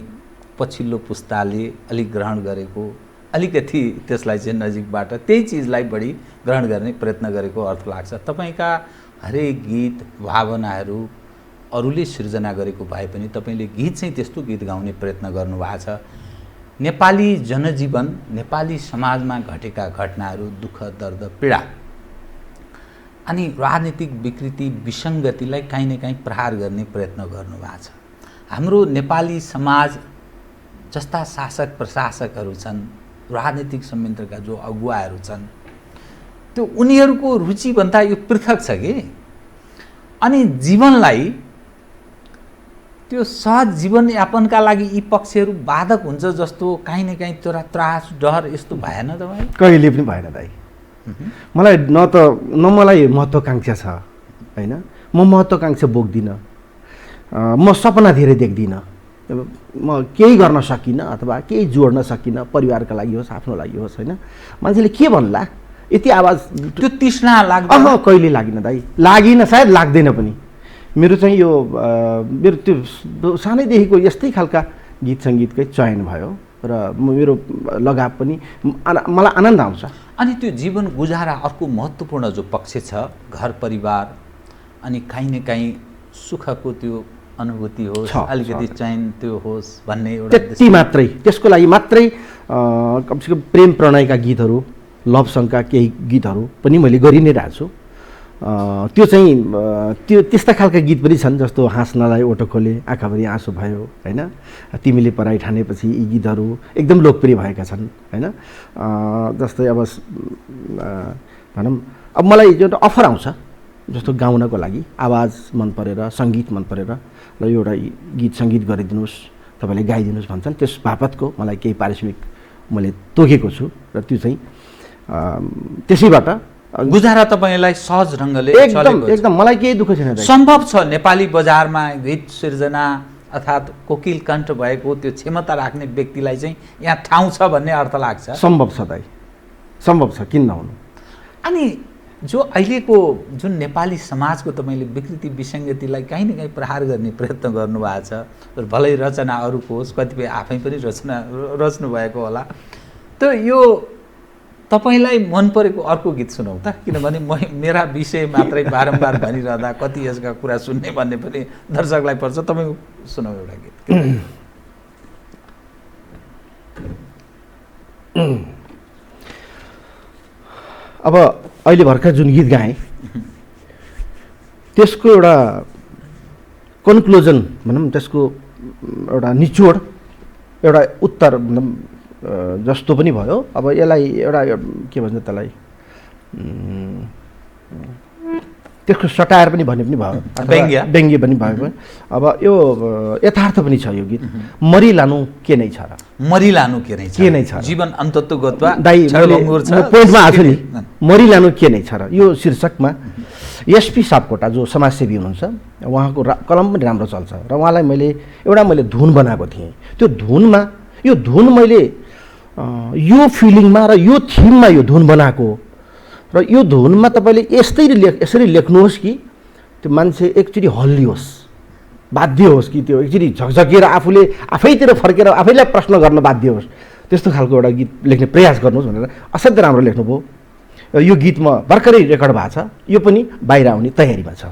पछिल्लो पुस्ताले अलिक ग्रहण गरेको, अलिकति त्यसलाई चाहिँ नजिकबाट त्यही चिजलाई बढी ग्रहण गर्ने प्रयत्न गरेको अर्थ लाग्छ। तपाईँका हरेक गीत भावनाहरू अरूले सृजना गरेको भए पनि तपाईँले गीत चाहिँ त्यस्तो गीत गाउने प्रयत्न गर्नुभएको छ। नेपाली जनजीवन, नेपाली समाजमा घटेका घटनाहरू, दुःख दर्द पीडा अनि राजनीतिक विकृति विसङ्गतिलाई काहीँ न काहीँ प्रहार गर्ने प्रयत्न गर्नुभएको छ। हाम्रो नेपाली समाज जस्ता शासक प्रशासकहरू छन्, राजनीतिक संयन्त्रका जो अगुवाहरू छन्, त्यो उनीहरूको रुचिभन्दा यो पृथक छ कि। अनि जीवनलाई त्यो सहज जीवनयापनका लागि यी पक्षहरू बाधक हुन्छ जस्तो काहीँ न काहीँ तोरा त्रास डर यस्तो भएन तपाईँ? कहिले पनि भएन दाइ। मलाई न मलाई महत्त्वकाङ्क्षा छ होइन, म महत्त्वकाङ्क्षा बोक्दिनँ, म सपना धेरै देख्दिनँ, म केही गर्न सकिनँ अथवा केही जोड्न सकिनँ, परिवारका लागि होस् आफ्नो लागि होस् होइन। मान्छेले के भन्ला यति आवाज त्यो तृष्णा लाग्दैन? कहिले लागिन दाइ, लागिन, सायद लाग्दैन पनि। मेरो चाहिँ यो मेरो त्यो सानैदेखिको यस्तै खालका गीत सङ्गीतकै चयन भयो र मेरो लगाव पनि मलाई आनन्द आउँछ। अनि त्यो जीवन गुजारा अर्को महत्त्वपूर्ण जो पक्ष छ घर परिवार अनि काहीँ न काहीँ सुखको त्यो अनुभूति होस्, अलिकति चयन त्यो होस् भन्ने एउटा त्यति मात्रै, त्यसको लागि मात्रै कमसेकम प्रेम प्रणयका गीतहरू, लभ सङका केही गीतहरू पनि मैले गरि नै रहेको छु। त्यो चाहिँ त्यो त्यस्ता खालका गीत पनि छन् जस्तो हाँस्नलाई ओठो खोले आँखाभरि आँसु भयो होइन, तिमीले पराई ठानेपछि यी गीतहरू एकदम लोकप्रिय भएका छन् होइन। जस्तै अब भनौँ अब मलाई एउटा अफर आउँछ जस्तो गाउनको लागि, आवाज मन परेर सङ्गीत मन परेर ल एउटा गीत सङ्गीत गरिदिनुहोस्, तपाईँले गाइदिनुहोस् भन्छन्, त्यस बापतको मलाई केही पारिश्रमिक मैले तोकेको छु र त्यो चाहिँ त्यसैबाट गुजारा तपाईँलाई सहज ढङ्गले एकदम मलाई केही दुःख छैन। सम्भव छ नेपाली बजारमा गीत सृजना अर्थात् कोकिल कण्ठ भएको त्यो क्षमता राख्ने व्यक्तिलाई चाहिँ यहाँ ठाउँ छ भन्ने अर्थ लाग्छ? सम्भव छ दाइ, सम्भव छ, किन नहुनु। अनि जो अहिलेको जुन नेपाली समाजको तपाईँले विकृति विसङ्गतिलाई काहीँ न काहीँ प्रहार गर्ने प्रयत्न गर्नुभएको छ, भलै रचना अरूको होस्, कतिपय आफै पनि रच्नु भएको होला, त यो तपाईँलाई मन परेको अर्को गीत सुनौ त, किनभने मेरा विषय मात्रै बारम्बार भनिरहँदा कति यसका कुरा सुन्ने भन्ने पनि दर्शकलाई पर्छ। तपाईँ सुनौ एउटा गीत। अब अहिले भर्खर जुन गीत गाएँ त्यसको एउटा कन्क्लुजन भनौँ, त्यसको एउटा निचोड, एउटा उत्तर भनौँ जस्तो पनि भयो। अब यसलाई एउटा के भन्छ त्यसलाई, त्यसको सटायर पनि भन्ने पनि भयो, व्यङ्ग्य पनि भयो। अब यो यथार्थ पनि छ यो गीत। मरिलानु के नै छ र, मरिलानु के नै छ, जीवन अन्तत्व गत्वा दाइ पोइन्टमा आएको नि, मरिलानु के नै छ र। यो शीर्षकमा एसपी सापकोटा जो समाजसेवी हुनुहुन्छ उहाँको कलम पनि राम्रो चल्छ र उहाँलाई मैले धुन बनाएको थिएँ। त्यो धुनमा यो धुन मैले यो फिलिङमा र यो थिममा यो धुन बनाएको र यो धुनमा तपाईँले यसरी लेख्नुहोस् कि त्यो मान्छे एकचोटि हल्लियोस्, बाध्य होस् कि त्यो एकचोटि झकझकिएर आफैतिर फर्केर आफैलाई प्रश्न गर्न बाध्य होस्, त्यस्तो खालको एउटा गीत लेख्ने प्रयास गर्नुहोस् भनेर असाध्यै राम्रो लेख्नुभयो। यो गीत म भर्खरै रेकर्ड भएको छ, यो पनि बाहिर आउने तयारीमा छ।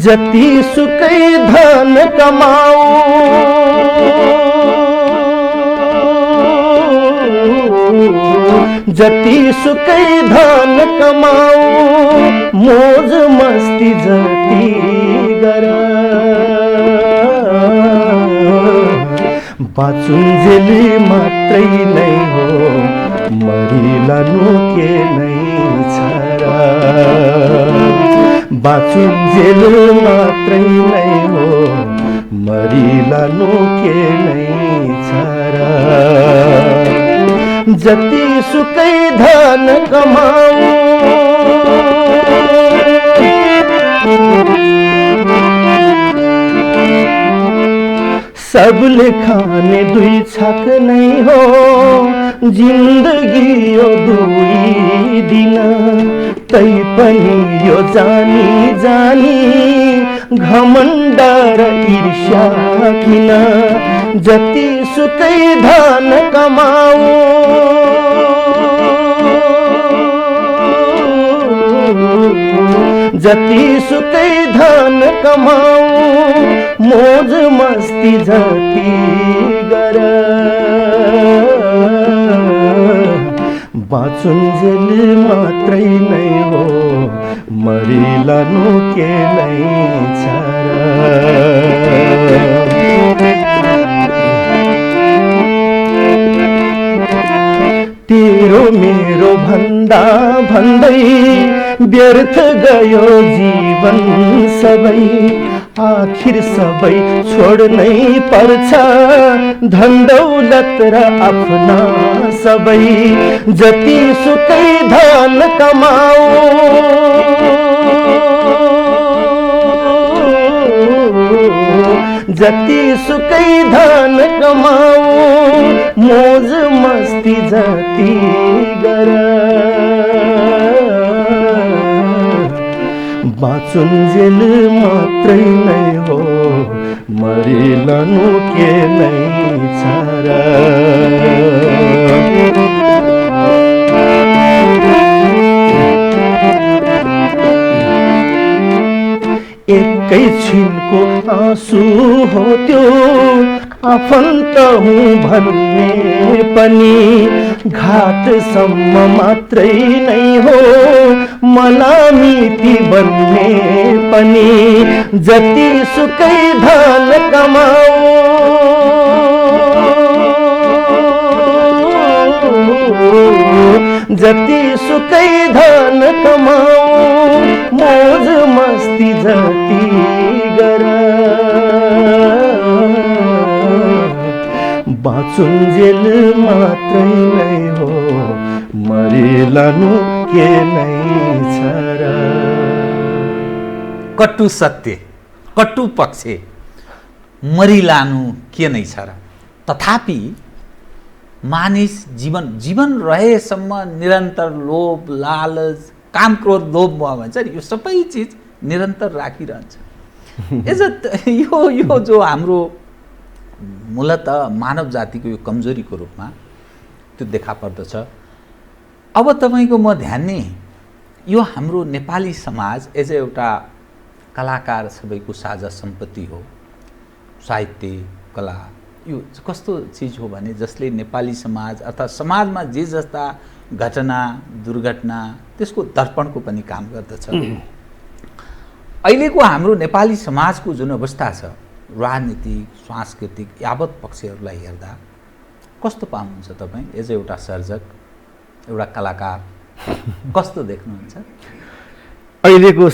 जति सुकै धन कमाऊ जति सुकै धन कमाऊ मोज मस्ती जति गर बाँचुन्जेल मात्रै नै हो मरिलानु के नै छ र बाँचुन्जेल मात्रै नै हो मरिलानु के नै छ र जति सुकै धन कमाऊ सबले खाने दुई छाक नै हो जिन्दगी यो दुई दिन तै पनि यो जानी जानी घमण्ड र ईर्ष्या किन जति सुकै धन कमाऊ जति सुकै धन कमाऊ मोज मस्ती जति गर बाँचुन्जेल मात्रै नै हो मरिलानु के नै छ र तेरो मेरो भन्दा भन्दै व्यर्थ गयो जीवन सबै आखिर सबै छोड्नै पर्छ धन दौलत र आफ्ना सबै जति सुकै धन कमाऊ जति सुकै धन कमाऊ मोज मस्ती जति गर बाँचुन्जेल मात्रै नै हो मरिलानु के नै छ र एकैछिनको आँसु हो त्यो आफन्त हुँ भन्ने पनि घातसम्म मात्रै नै हो मलामिति बन्ने पनि जति सुकै धन कमाऊ जति सुकै धन कमाऊ मोज मस्ती जति गर बाँचुन्जेल मात्रै नै हो मरिलानु के नै छ र कटु सत्य कटु पक्ष मरिलानु के नै छ र तथापि मानिस जीवन रहेसम्म निरन्तर लोभ लालच काम क्रोध लोभ मोह भन्छ नि यो सबै चिज निरन्तर राखिरहन्छ यो जो हाम्रो मूलत मानव जातिको यो कमजोरीको रूपमा त्यो देखा पर्दछ। अब तपाईको म ध्यान यो हाम्रो नेपाली समाज एज एउटा कलाकार सबैको साझा सम्पत्ति हो। साहित्य कला यो कस्तो चीज हो भने जसले नेपाली समाज अर्थात् समाजमा जे जस्ता घटना दुर्घटना त्यसको दर्पणको पनि काम गर्दछ। अहिलेको हाम्रो नेपाली समाजको जुन अवस्था छ राजनीतिक सांस्कृतिक यावत पक्षहरूलाई हेर्दा कस्तो पाउनुहुन्छ तपाईँ एज एउटा सर्जक एउटा कलाकार कस्तो देख्नुहुन्छ? अहिलेको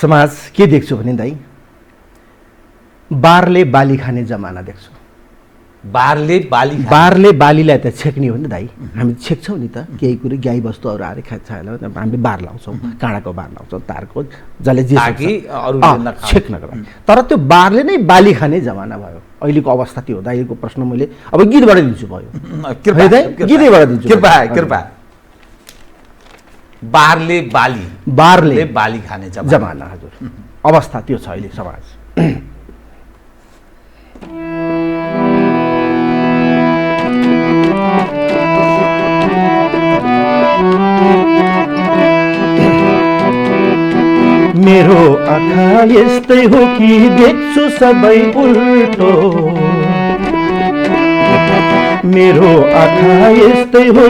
समाज के देख्छु भने दाइ बारले बाली खाने जमाना देख्छु। बारले बालीलाई त छेक्ने हो नि दाइ, हामी छेक्छौँ नि त केही कुरो गाई बस्तुहरू आएर खान्छ हामीले बार लाउँछौँ, काँडाको बार लाउँछौँ, तारको जसले जे छेक्नको लागि। तर त्यो बारले नै बाली खाने जमाना भयो। अहिलेको अवस्था त्यो हो। दाइको प्रश्न मैले अब गीतबाट दिन्छु भयो, गीतैबाट दिन्छु। कृपा बारले बाली खाने जमाना हजुर अवस्था त्यो छ अहिले समाज। मेरो आँखा यस्तै हो कि देख्छु सबै उल्टो, मेरो आँखा यस्तै हो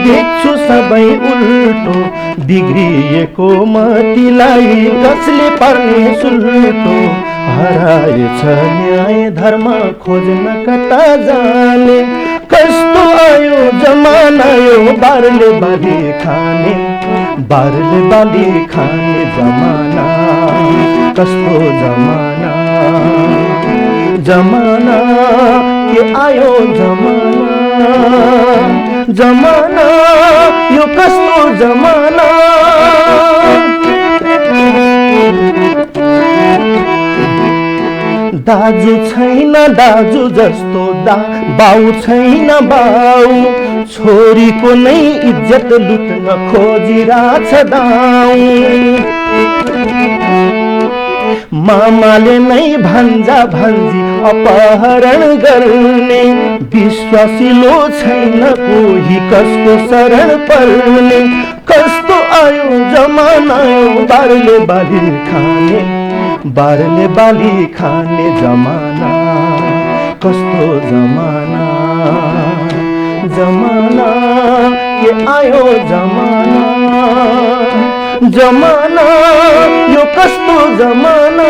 देख्छु सबै उल्टो बिग्रिएको मतिलाई कसले पर्ने सुल्टो हराएछ न्याय धर्म खोज्न कता जाने कस्तो आयो जमाना यो बारले बाली खाने जमाना कस्तो जमाना जमाना के आयो जमाना यो कस्तो जमाना दाजु छैन दाजु जस्तो बाउ छैन बाउ छोरीको नै इज्जत लुट्न खोजिरहेछ दाउ मामाले नै भान्जा भान्जी अपहरण गर्ने विश्वासिलो छैन कोही कसको शरण पर्ने कस्तो आयो जमाना बारले बाली खाने जमाना कस्तो जमाना के आयो जमाना यो कस्तो जमाना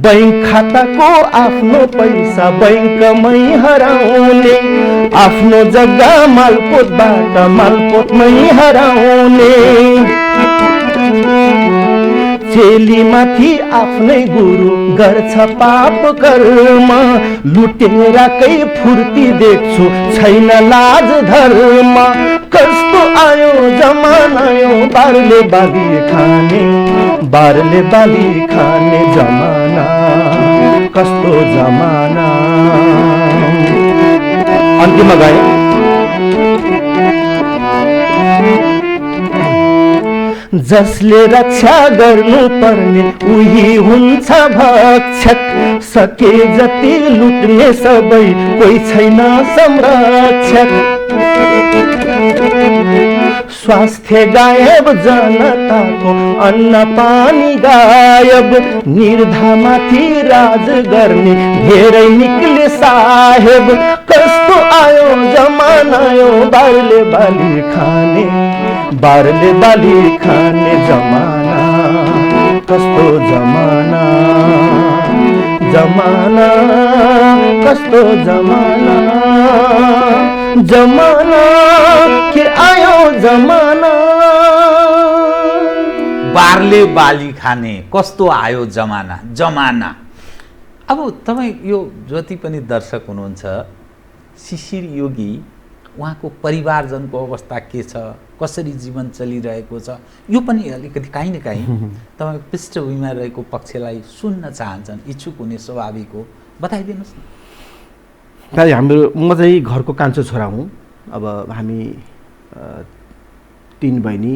बैंक खाताको आफ्नो पैसा बैंकमै हराउने आफ्नो जग्गा मालपोतबाट मालपोतमै हराउने चेलीमाथि आफ्नै गुरु गर्छ पाप कर्म लुटेराकै फुर्ती देख्छु छैन लाज धर्म कस्तो आयो जमाना यो बारले बाली खाने जमाना कस्तो जमाना अन्तिममा गए जसले रक्षा गर्नु पर्ने उही हुन्छ भक्षक सके जति लुट्ने सबै कोही छैन संरक्षक स्वास्थ्य गायब जनताको अन्न पानी गायब निर्धमाथि राज गर्ने धेरै निक्ले साहेब कस्तो आयो जमाना यो बारले बाली खाने जमाना कस्तो जमाना कस्तो जमाना के आयो जमाना बारले बाली खाने कस्तो आयो जमाना अब तपाईँ यो जति पनि दर्शक हुनुहुन्छ शिशिर योगी उहाँको परिवारजनको अवस्था के छ कसरी जीवन चलिरहेको छ यो पनि अलिकति काहीँ न काहीँ तपाईँ पृष्ठभूमिमा रहेको पक्षलाई सुन्न चाहन्छन् इच्छुक हुने स्वाभाविक हो बताइदिनुहोस् न म चाहिँ घरको कान्छो छोरा हुँ अब हामी 3 बहिनी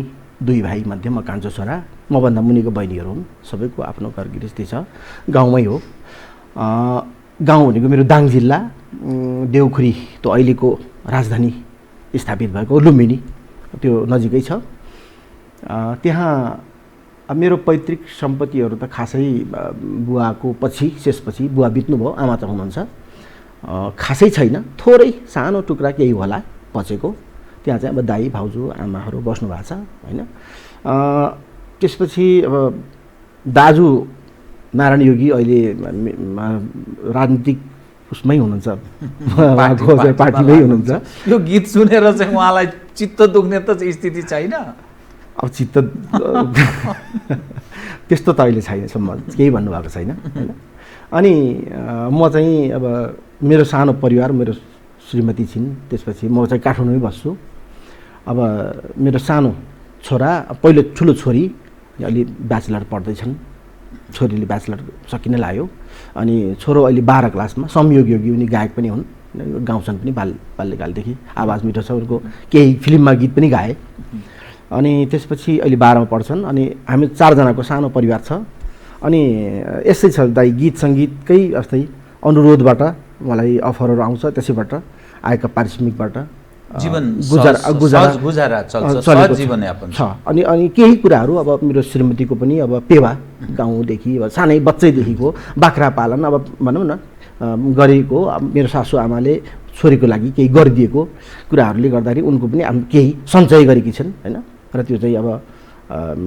2 भाइ मध्ये म कान्छो छोरा मभन्दा मुनिको बहिनीहरू हुन् सबैको आफ्नो घर गृहस्थी छ गाउँमै हो गाउँ भनेको मेरो दाङ जिल्ला देउखुरी त्यो अहिलेको राजधानी स्थापित भएको लुम्बिनी त्यो नजिकै छ त्यहाँ मेरो पैतृक सम्पत्तिहरू त खासै बुवाको शेषपछि बुवा बित्नुभयो आमा त हुनुहुन्छ खासै छैन थोरै सानो टुक्रा केही होला बचेको त्यहाँ चाहिँ अब दाइ भाउजू आमाहरू बस्नु भएको छ हैन त्यसपछि अब दाजु नारायण योगी अहिले राजनीतिक उसमै हुनुहुन्छ पार्टीमै हुनुहुन्छ यो गीत सुनेर चाहिँ उहाँलाई चित्त दुख्ने त स्थिति छैन अब चित्त त्यस्तो त अहिले छैन सम्म केही भन्नुभएको छैन हैन अनि म चाहिँ अब मेरो सानो परिवार मेरो श्रीमती छिन् त्यसपछि म चाहिँ काठमाडौँमै बस्छु अब मेरो सानो छोरा पहिलो ठुलो छोरी अलि ब्याचलर पढ्दैछन् छोरीले ब्याचलर सकिन लाग्यो अनि छोरो अहिले 12 क्लासमा संयोग योगी उनी गायक पनि हुन् गाउँछन् पनि बाल्यकालदेखि आवाज मिठो छ उनको केही फिल्ममा गीत पनि गाए अनि त्यसपछि अहिले 12 मा पढ्छन् अनि हामी 4 जनाको सानो परिवार छ अनि यसै छ दाइ गीत संगीतकै जस्तै अनुरोधबाट मलाई अफरहरू आउँछ त्यसैबाट आएका पारिश्रमिकबाट जीवन गुजारा सहज गुजारा चल्छ, चलेको सहज छ। जीवनयापन छ। अनि केही कुराहरू अब मेरो श्रीमतीको पनि अब पेवा गाउँदेखि अब सानै बच्चैदेखिको बाख्रा पालन अब भनौँ न गरेको मेरो सासु आमाले छोरीको लागि केही गरिदिएको कुराहरूले गर्दाखेरि उनको पनि केही सञ्चय गरेकी छिन् होइन, र त्यो चाहिँ अब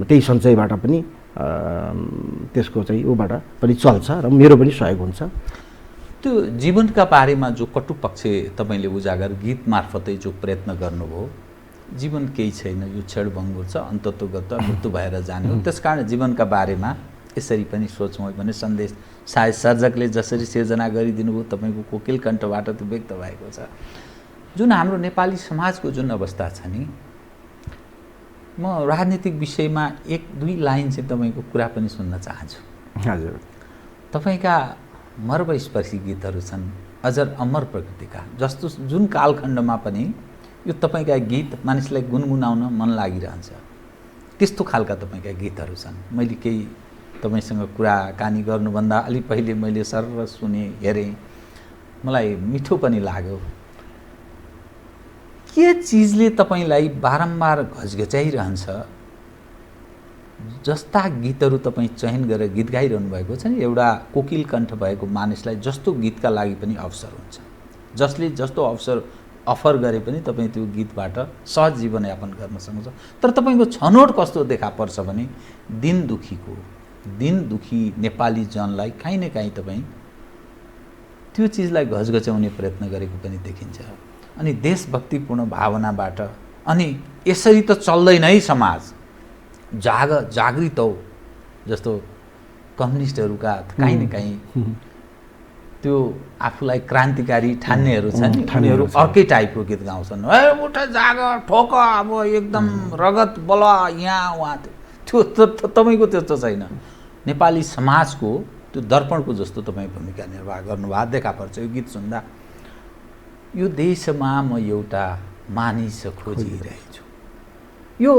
त्यही सञ्चयबाट पनि त्यसको चाहिँ ऊबाट पनि चल्छ र मेरो पनि सहयोग हुन्छ। त्यो जीवनका बारेमा जो कटु पक्ष तपाईँले उजागर गीत मार्फतै जो प्रयत्न गर्नुभयो, जीवन केही छैन, यो क्षणभङ्गुर छ, अन्ततोगत मृत्यु भएर जाने हो, त्यसकारण जीवनका बारेमा यसरी पनि सोचौँ भने सन्देश सायद सर्जकले जसरी सिर्जना गरिदिनु भयो तपाईँको कोकिल कण्ठबाट त्यो व्यक्त भएको छ। जुन हाम्रो नेपाली समाजको जुन अवस्था छ नि, म राजनीतिक विषयमा 1-2 लाइन चाहिँ तपाईँको कुरा पनि सुन्न चाहन्छु। हजुर। तपाईँका मर्मस्पर्शी गीतहरू छन्, अजर अमर प्रकृतिका, जस्तो जुन कालखण्डमा पनि यो तपाईँका गीत मानिसलाई गुनगुनाउन मन लागिरहन्छ, त्यस्तो खालका तपाईँका गीतहरू छन्। मैले केही तपाईँसँग कुराकानी गर्नुभन्दा अलि पहिले मैले सरर सुने, हेरेँ, मलाई मिठो पनि लाग्यो। के चिजले तपाईँलाई बारम्बार घचघचाइरहन्छ? जस्ता गीतहरू तपाईँ चयन गरेर गीत गाइरहनु भएको छ नि, एउटा कोकिल कण्ठ भएको मानिसलाई जस्तो गीतका लागि पनि अवसर हुन्छ, जसले जस्तो अवसर अफर गरे पनि तपाईँ त्यो गीतबाट सहज जीवनयापन गर्न सक्नुहुन्छ। तर तपाईँको छनौट कस्तो देखा पर्छ भने दिन दुखी नेपाली जनलाई काहीँ न काहीँ तपाईँ त्यो चिजलाई घचघचाउने प्रयत्न गरेको पनि देखिन्छ। अनि देशभक्तिपूर्ण भावनाबाट, अनि यसरी त चल्दैन है समाज, जागृत हो, जस्तो कम्युनिस्टहरूका काहीँ न काहीँ त्यो आफूलाई क्रान्तिकारी ठान्नेहरू छन्, उनीहरू अर्कै टाइपको गीत गाउँछन्, ए उठ जाग ठोक, अब एकदम रगत बल यहाँ उहाँ, त्यो तपाईँको त्यस्तो छैन। नेपाली समाजको त्यो दर्पणको जस्तो तपाईँ भूमिका निर्वाह गर्नुभएको देखा पर्छ यो गीत सुन्दा। यो देशमा म एउटा मानिस खोजिरहेछु, यो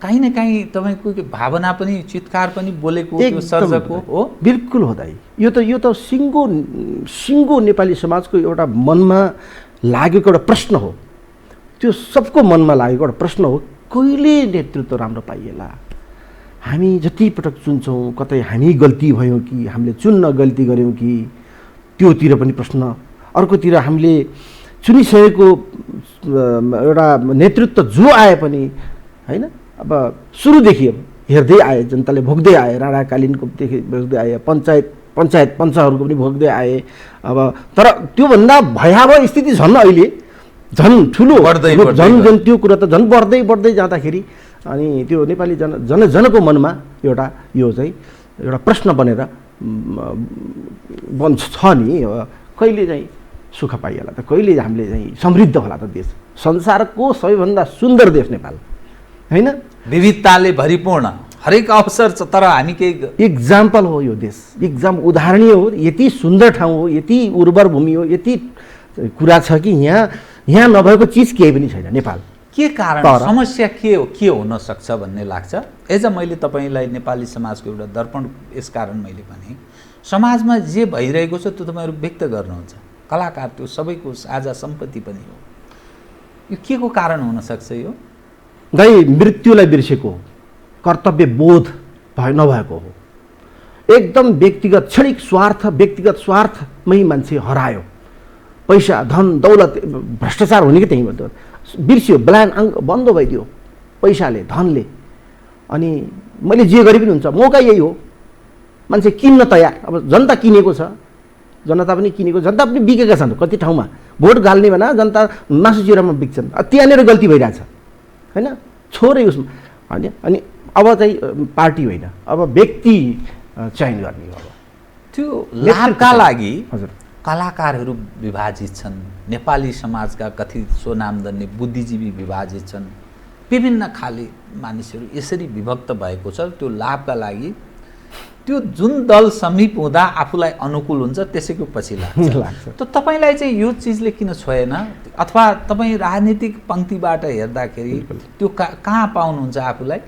काहीँ न काहीँ तपाईँको भावना पनि, चितकार पनि बोलेको त्यो सर्जकको हो। बिल्कुल हो दाइ, यो त सिङ्गो नेपाली समाजको एउटा मनमा लागेको एउटा प्रश्न हो, त्यो सबको मनमा लागेको एउटा प्रश्न हो, कहिले नेतृत्व राम्रो पाइएला? हामी जति पटक चुन्छौँ, कतै हामी गल्ती भयौँ कि हामीले चुन्न गल्ती गऱ्यौँ कि, त्योतिर पनि प्रश्न। अर्कोतिर हामीले चुनिसकेको एउटा नेतृत्व जो आए पनि होइन, अब सुरुदेखि हेर्दै आए, जनताले भोग्दै आए, राणाकालीनकोदेखि भोग्दै आए, पञ्चहरूको पनि भोग्दै आए। अब तर त्योभन्दा भयावह स्थिति झन् अहिले झन् ठुलो झन् त्यो कुरा त झन् बढ्दै जाँदाखेरि अनि त्यो नेपाली जनको मनमा एउटा यो चाहिँ एउटा प्रश्न बनेर बन्छ छ नि, कहिले चाहिँ सुख पाइएला त, कहिले हामीले चाहिँ समृद्ध होला त देश, संसारको सबैभन्दा सुन्दर देश नेपाल होइन, विविधताले भरिपूर्ण, हरेक अवसर छ, तर हामी केही इक्जाम्पल हो यो देश, उदाहरणीय हो, यति सुन्दर ठाउँ हो, यति उर्वर भूमि हो, यति कुरा छ कि यहाँ नभएको चिज केही पनि छैन नेपाल। के कारण, समस्या के हुन सक्छ भन्ने लाग्छ? एज मैले तपाईँलाई नेपाली समाजको एउटा दर्पण यस कारण मैले भने समाजमा जे भइरहेको छ त्यो तपाईँहरू व्यक्त गर्नुहुन्छ, कलाकार त्यो सबैको साझा सम्पत्ति पनि हो, यो के को कारण हुन सक्छ? यो दाइ मृत्युलाई बिर्सेको, कर्तव्य बोध नभएको हो, एकदम व्यक्तिगत क्षणिक स्वार्थ, व्यक्तिगत स्वार्थमै मान्छे हरायो, पैसा धन दौलत भ्रष्टाचार हुने कि त्यहीँ बिर्सियो, ब्ल्याङ्क बन्द भइदियो पैसाले धनले। अनि मैले जे गरे पनि हुन्छ, मौका यही हो, मान्छे किन्न तयार, अब जनता किनेको छ, जनता पनि किनेको, जनता पनि बिकेका छन् कति ठाउँमा, भोट गाल्ने भने जनता मासु चिरामा बिक्छन्, त्यहाँनिर गल्ती भइरहेछ होइन, छोरै उसमा होइन। अनि अब चाहिँ पार्टी होइन, अब व्यक्ति चयन गर्ने हो। त्यो लाभका लागि हजुर कलाकारहरू विभाजित छन्, नेपाली समाजका कथित स्वनामधन्य बुद्धिजीवी विभाजित छन्, विभिन्न खाले मानिसहरू यसरी विभक्त भएको छ। त्यो लाभका लागि त्यो जुन दल समीप हुँदा आफूलाई अनुकूल हुन्छ त्यसैको पछि लाग्छ। त तपाईँलाई चाहिँ यो चिजले किन छोएन, अथवा तपाईँ राजनीतिक पङ्क्तिबाट हेर्दाखेरि त्यो कहाँ पाउनुहुन्छ आफूलाई?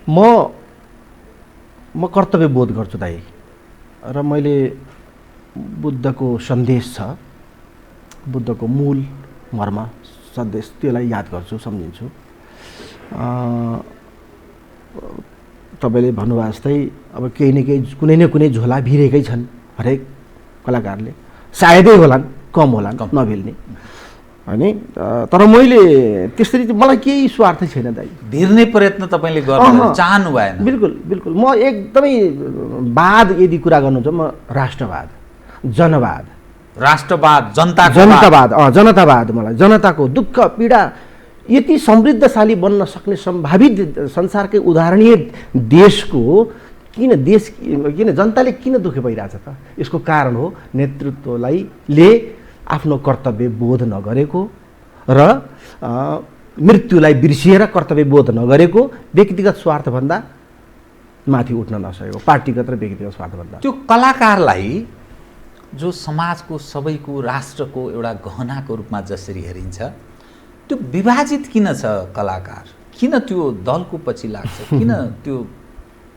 म कर्तव्य बोध गर्छु दाइ, र मैले बुद्धको सन्देश छ, बुद्धको मूल मर्म सन्देश त्यसलाई याद गर्छु, सम्झिन्छु। तपाईँले भन्नुभयो जस्तै अब केही न केही कुनै न कुनै झोला भिरेकै छन् हरेक कलाकारले, सायदै होलान्, कम होलान्, नभिल्ने होइन। तर मैले त्यसरी मलाई केही स्वार्थ छैन दाइ। भिर्ने प्रयत्न तपाईँले गर्नु चाहनु भएन? बिल्कुल बिल्कुल। म एकदमै वाद यदि कुरा गर्नुहुन्छ, म राष्ट्रवाद, जनवाद, राष्ट्रवाद, जनतावाद, मलाई जनताको दुःख पीडा यति समृद्धशाली बन्न सक्ने सम्भावित संसारकै उदाहरणीय देशको किन जनताले किन दुःख भइरहेछ त? यसको कारण हो नेतृत्वले आफ्नो कर्तव्य बोध नगरेको र मृत्युलाई बिर्सिएर कर्तव्य बोध नगरेको, व्यक्तिगत स्वार्थभन्दा माथि उठ्न नसकेको, पार्टीगत र व्यक्तिगत स्वार्थभन्दा। त्यो कलाकारलाई जो समाजको सबैको राष्ट्रको एउटा गहनाको रूपमा जसरी हेरिन्छ, त्यो विभाजित किन छ कलाकार? किन त्यो दलको पछि लाग्छ? किन त्यो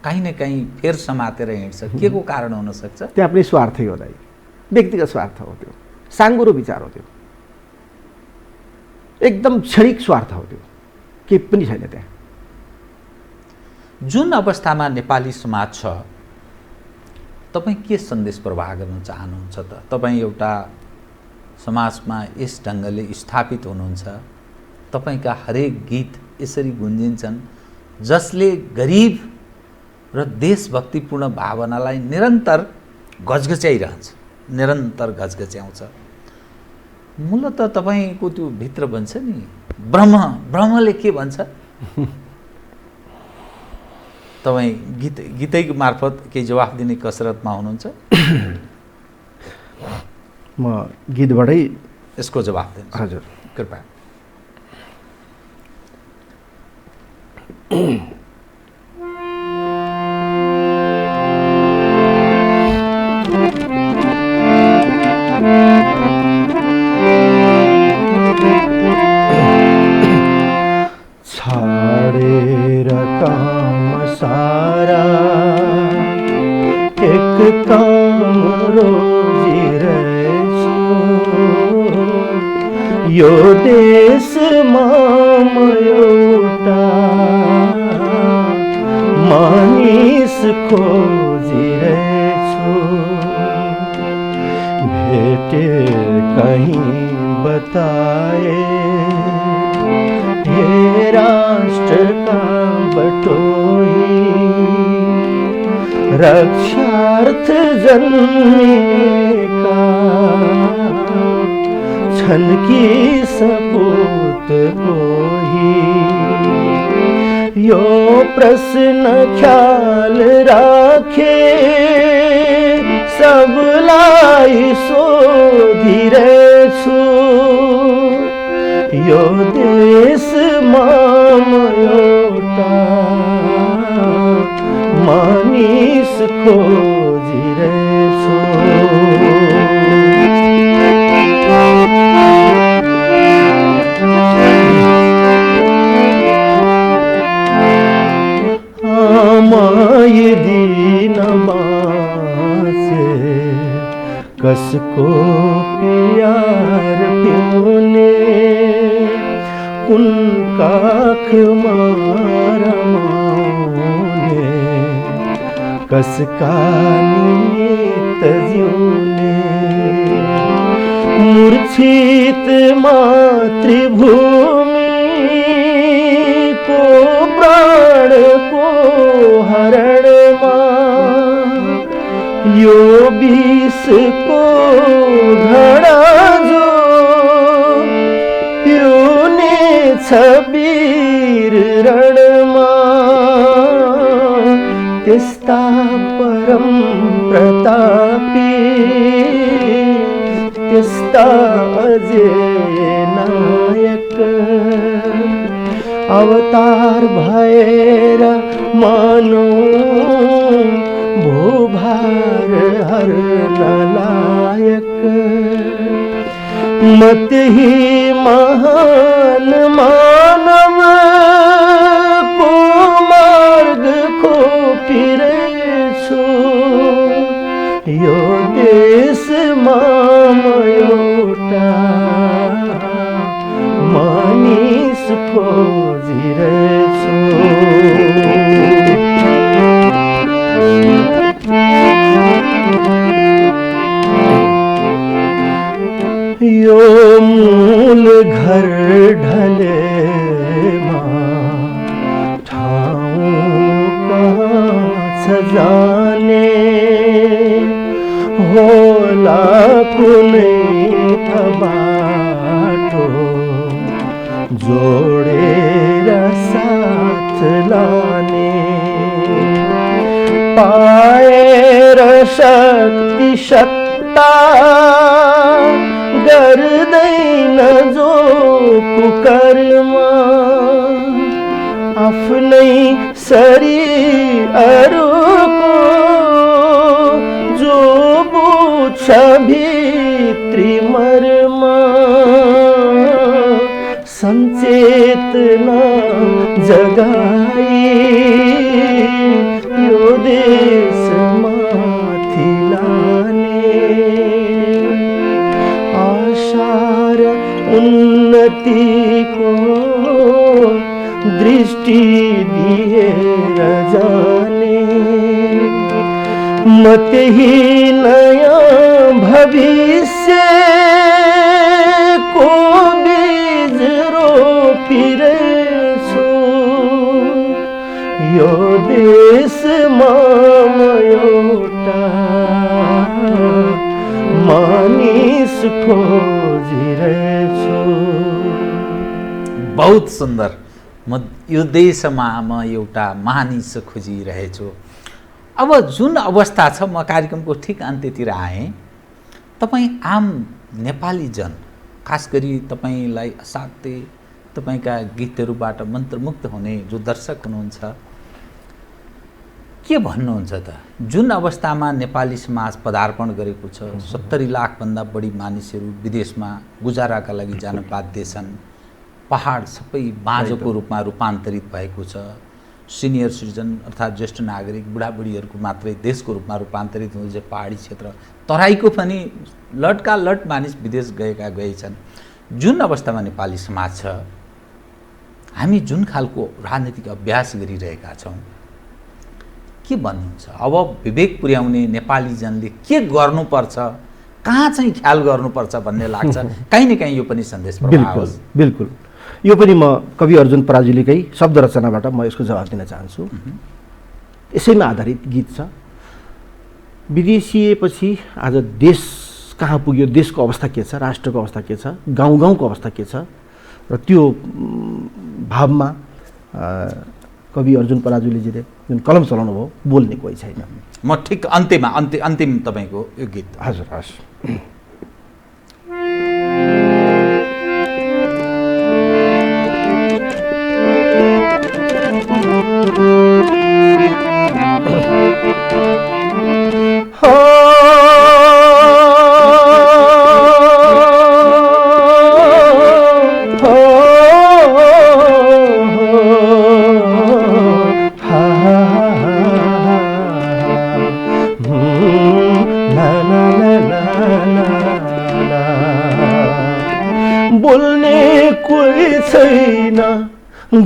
कहीँ न कहीँ फेर समातेर हिँड्छ? के को कारण हुनसक्छ? त्यहाँ पनि स्वार्थै हो दाइ, व्यक्तिगत स्वार्थ हो, त्यो साङ्गुरो विचार हो, त्यो एकदम क्षणिक स्वार्थ हो, त्यो केही पनि छैन त्यहाँ। जुन अवस्थामा नेपाली समाज छ, तपाईँ के सन्देश प्रवाह गर्न चाहनुहुन्छ त? तपाईँ एउटा समाजमा यस ढङ्गले स्थापित हुनुहुन्छ, तपाईँका हरेक गीत यसरी गुन्जिन्छन् जसले गरिब र देशभक्तिपूर्ण भावनालाई निरन्तर गजगच्याइरहन्छ, निरन्तर गजगच्याउँछ। मूलतः तपाईँको त्यो भित्र भन्छ नि, ब्रह्मले के भन्छ? तपाईँ गीतै मार्फत केही जवाफ दिने कसरतमा हुनुहुन्छ? म गीतबाटै यसको जवाफ दिन्छु। हजुर, कृपया। छाडेर काम सारा एक काम रोजिरहेछु, यो देशमा म एउटा मानिस खोजिरहेछु, भेटे कहीँ बताए हे राष्ट्र का बटोही, रक्षार्थ जन्मेका छन् की सपूत कोही, यो प्रश्न ख्याल राखे सबलाई सोधिरहेछु, यो देशमा म एउटा मानिस खोजिरहेछु। यदि न बाँचे कसको प्यार पिउने, कुन काख मारमाउने कसका निमित्त जिउने, मूर्छित मातृभूमि को प्राण को हरणमा, यो विष को घडा जो पिउने छ वीर रणमा, त्यस्ता परम प्रतापी त्यस्ता अजेय नायक अवतार भएर मानो भूभार हर्न लायक, म त्यही महान मानव को मार्ग खोपिरहेछु, यो देशमा म एउटा लाने होला कुनै त बाटो जोडेर साथ लाने पाएर शक्ति सत्ता गर्दैन जो कुकर्मा आफ्नै शरीरको जो बुझ्छ भित्री मर्मा सञ्चेतना जगाई यो देशमाथि लाने आशा र उन्नतिको दृष्टि दिएर जाने म त्यही नयाँ भविष्यको बीज रोपिरहेछु यो देशमा म एउटा मानिस खोजिरहेछु। बहुत सुन्दर। म यो देशमा म एउटा मानिस खोजिरहेछु। अब जुन अवस्था छ, म कार्यक्रमको ठिक अन्त्यतिर आएँ। तपाईँ आम नेपाली जन, खास गरी तपाईँलाई असाध्यै तपाईँका गीतहरूबाट मन्त्रमुग्ध हुने जो दर्शक हुनुहुन्छ, के भन्नुहुन्छ त? जुन अवस्थामा नेपाली समाज पदार्पण गरेको छ, 70 लाखभन्दा बढी मानिसहरू विदेशमा गुजाराका लागि जान बाध्य छन्, पहाड सबै बाँझोको रूपमा रूपान्तरित भएको छ, सिनियर सिटिजन अर्थात् ज्येष्ठ नागरिक बुढाबुढीहरूको मात्रै देशको रूपमा रूपान्तरित हुँदैछ, पहाडी क्षेत्र तराईको पनि लटका लट मानिस विदेश गएका छन्। जुन अवस्थामा नेपाली समाज छ, हामी जुन खालको राजनीतिक अभ्यास गरिरहेका छौँ, के भन्नुहुन्छ? अब विवेक पुर्याउने नेपाली जनले के गर्नुपर्छ, कहाँ चाहिँ ख्याल गर्नुपर्छ भन्ने लाग्छ। कहीँ न कहीँ यो पनि सन्देश बिल्कुल बिल्कुल। यो पनि म कवि अर्जुन पराजुलीकै शब्द रचनाबाट म यसको जवाब दिन चाहन्छु। यसैमा आधारित गीत छ। विदेशिएपछि आज देश कहाँ पुग्यो, देशको अवस्था के छ, राष्ट्रको अवस्था के छ, गाउँ गाउँको अवस्था के छ, र त्यो भावमा कवि अर्जुन पराजुलीजीले जुन कलम चलाउनु भयो, बोल्ने कोही छैन। म ठिक अन्त्यमा अन्तिम तपाईँको यो गीत। हजुर हस्। बोल्ने कोही छैन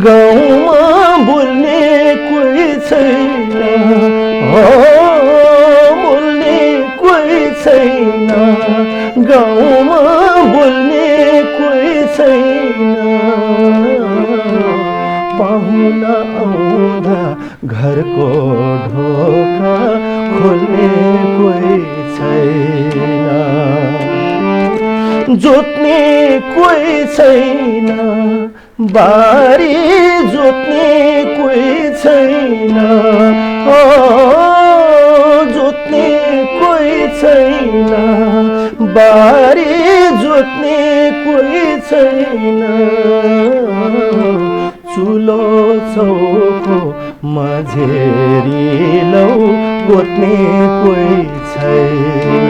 गाउँमा, बोल्ने कोही छैन, बोल्ने कोही छैन गाउँमा, बोल्ने कोही छैन। पाहुना आउँदा घरको ढोका खोल्ने कोही छैन, जोत्ने कोही छैन, बारी जोत्ने कोही छैन, जोत्ने कोही छैन, बारी जोत्ने कोही छैन। चुलो चौको माझेरिलो गोत्ने कोही छैन,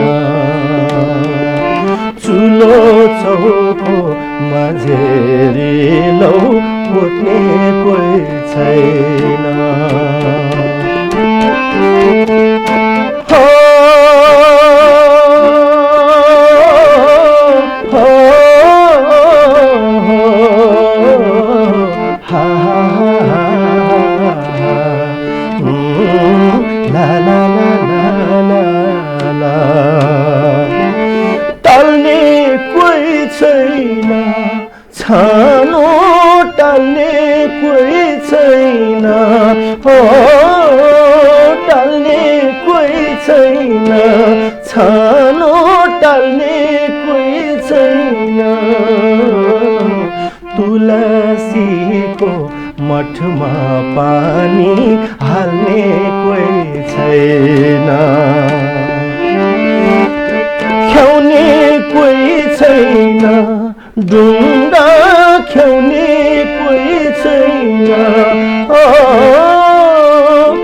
चुलो चौको माझेरिलो गोत्ने कोही छैन। छानो टाल्ने कोही छैन, टाल्ने कोही छैन, छानो टाल्ने कोही छैन, तुलसीको मठमा पानी हाल्ने कोही छैन, ख्याउने कोही छैन, ढुङ्गा ख्याउने कोही छैन,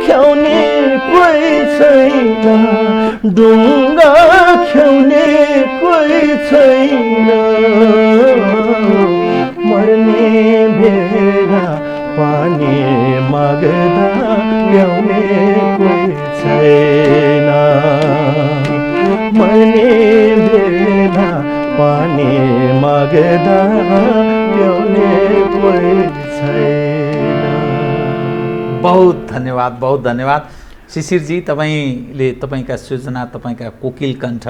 ख्याउने कोही छैन, ढुङ्गा ख्याउने कोही छैन, मर्ने बेला पानी माग्दा ल्याउने कोही छैन, मर्ने बेला पानी माग्दा ल्याउने कोही छैन। बहुत धन्यवाद, बहुत धन्यवाद शिशिरजी। तपाईँले तपाईँका सृजना, तपाईँका कोकिल कण्ठ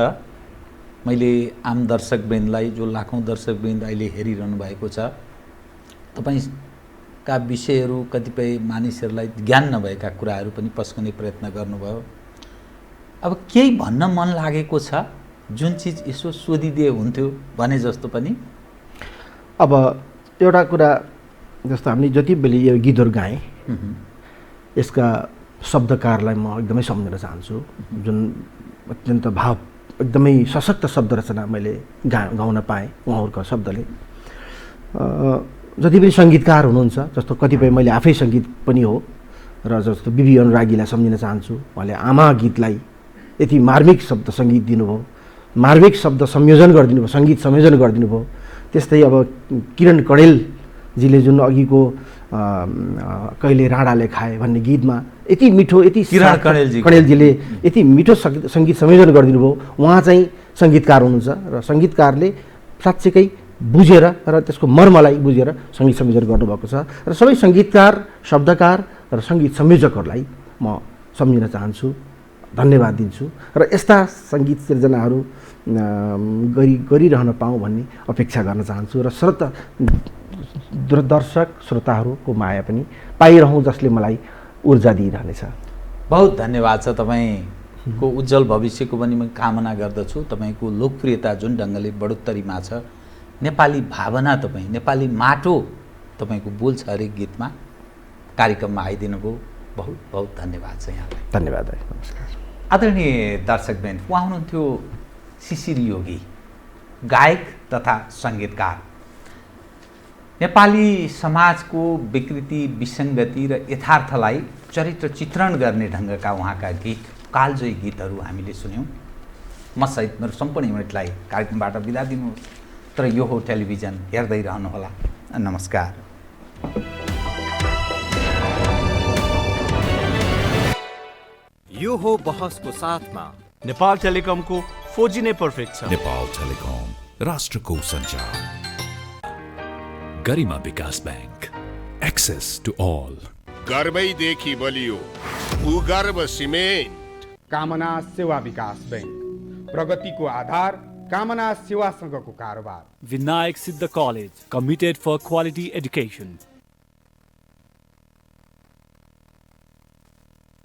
मैले आम दर्शकवृन्दलाई, जो लाखौँ दर्शकवृन्द अहिले हेरिरहनु भएको छ, तपाईँका विषयहरू कतिपय मानिसहरूलाई ज्ञान नभएका कुराहरू पनि पस्कने प्रयत्न गर्नुभयो। अब केही भन्न मन लागेको छ जुन चिज यसो सोधिदिए हुन्थ्यो भने जस्तो पनि? अब एउटा कुरा, जस्तो हामीले जति बेला यो गीतहरू गाएँ, यसका शब्दकारलाई म एकदमै सम्झन चाहन्छु, जुन अत्यन्त भाव एकदमै सशक्त शब्द रचना मैले गाउन पाएँ उहाँहरूका शब्दले। जति पनि सङ्गीतकार हुनुहुन्छ, जस्तो कतिपय मैले आफै सङ्गीत पनि हो, र जस्तो बिबी अनुरागीलाई सम्झिन चाहन्छु। उहाँले आमा गीतलाई यति मार्मिक शब्द सङ्गीत दिनुभयो, मार्मिक शब्द संयोजन गरिदिनु भयो, सङ्गीत संयोजन गरिदिनु भयो। त्यस्तै अब किरण कणेलजीले जुन अघिको कहिले राणाले खाए भन्ने गीतमा यति मिठो, यति किरण कणेलजीले यति मिठो सङ्गीत संयोजन गरिदिनु भयो। उहाँ चाहिँ सङ्गीतकार हुनुहुन्छ, र सङ्गीतकारले साँच्चैकै बुझेर र त्यसको मर्मलाई बुझेर सङ्गीत संयोजन गर्नुभएको छ। र सबै सङ्गीतकार, शब्दकार र सङ्गीत संयोजकहरूलाई म सम्झिन चाहन्छु, धन्यवाद दिन्छु, र यस्ता सङ्गीत सिर्जनाहरू गरिरहन पाऊँ भन्ने अपेक्षा गर्न चाहन्छु, र दर्शक श्रोताहरूको माया पनि पाइरहँ, जसले मलाई ऊर्जा दिइरहनेछ। बहुत धन्यवाद छ। तपाईँको उज्जवल भविष्यको पनि म कामना गर्दछु। तपाईँको लोकप्रियता जुन ढङ्गले बढोत्तरीमा छ, नेपाली भावना, तपाईँ नेपाली माटो तपाईँको बोल छ हरेक गीतमा, कार्यक्रममा आइदिनु भयो। बहुत बहुत धन्यवाद छ यहाँलाई। धन्यवाद, नमस्कार। आदरणीय दर्शकवृन्द, उहाँ हुनुहुन्थ्यो शिशिर योगी, गायक तथा सङ्गीतकार। नेपाली समाजको विकृति, विसङ्गति र यथार्थलाई चरित्र चित्रण गर्ने ढङ्गका उहाँका गीत, कालजयी गीतहरू हामीले सुन्यौँ। म सहित मेरो सम्पूर्ण युनिटलाई कार्यक्रमबाट बिदा दिनुहोस्, तर यो हो टेलिभिजन, हेर्दै रहनुहोला। नमस्कार। यो हो बहसको साथमा नेपाल टेलिकमको 4G नै पर्फेक्ट छ। नेपाल टेलिकम, राष्ट्रको सञ्चार। गरिमा विकास बैंक, एक्सेस टु ऑल। गर्वैदेखि बलियो भूगर्भ सिमेन्ट। कामना सेवा विकास बैंक, प्रगतिको आधार कामना सेवासँगको कारोबार। Vinayak Siddha College, committed for quality education.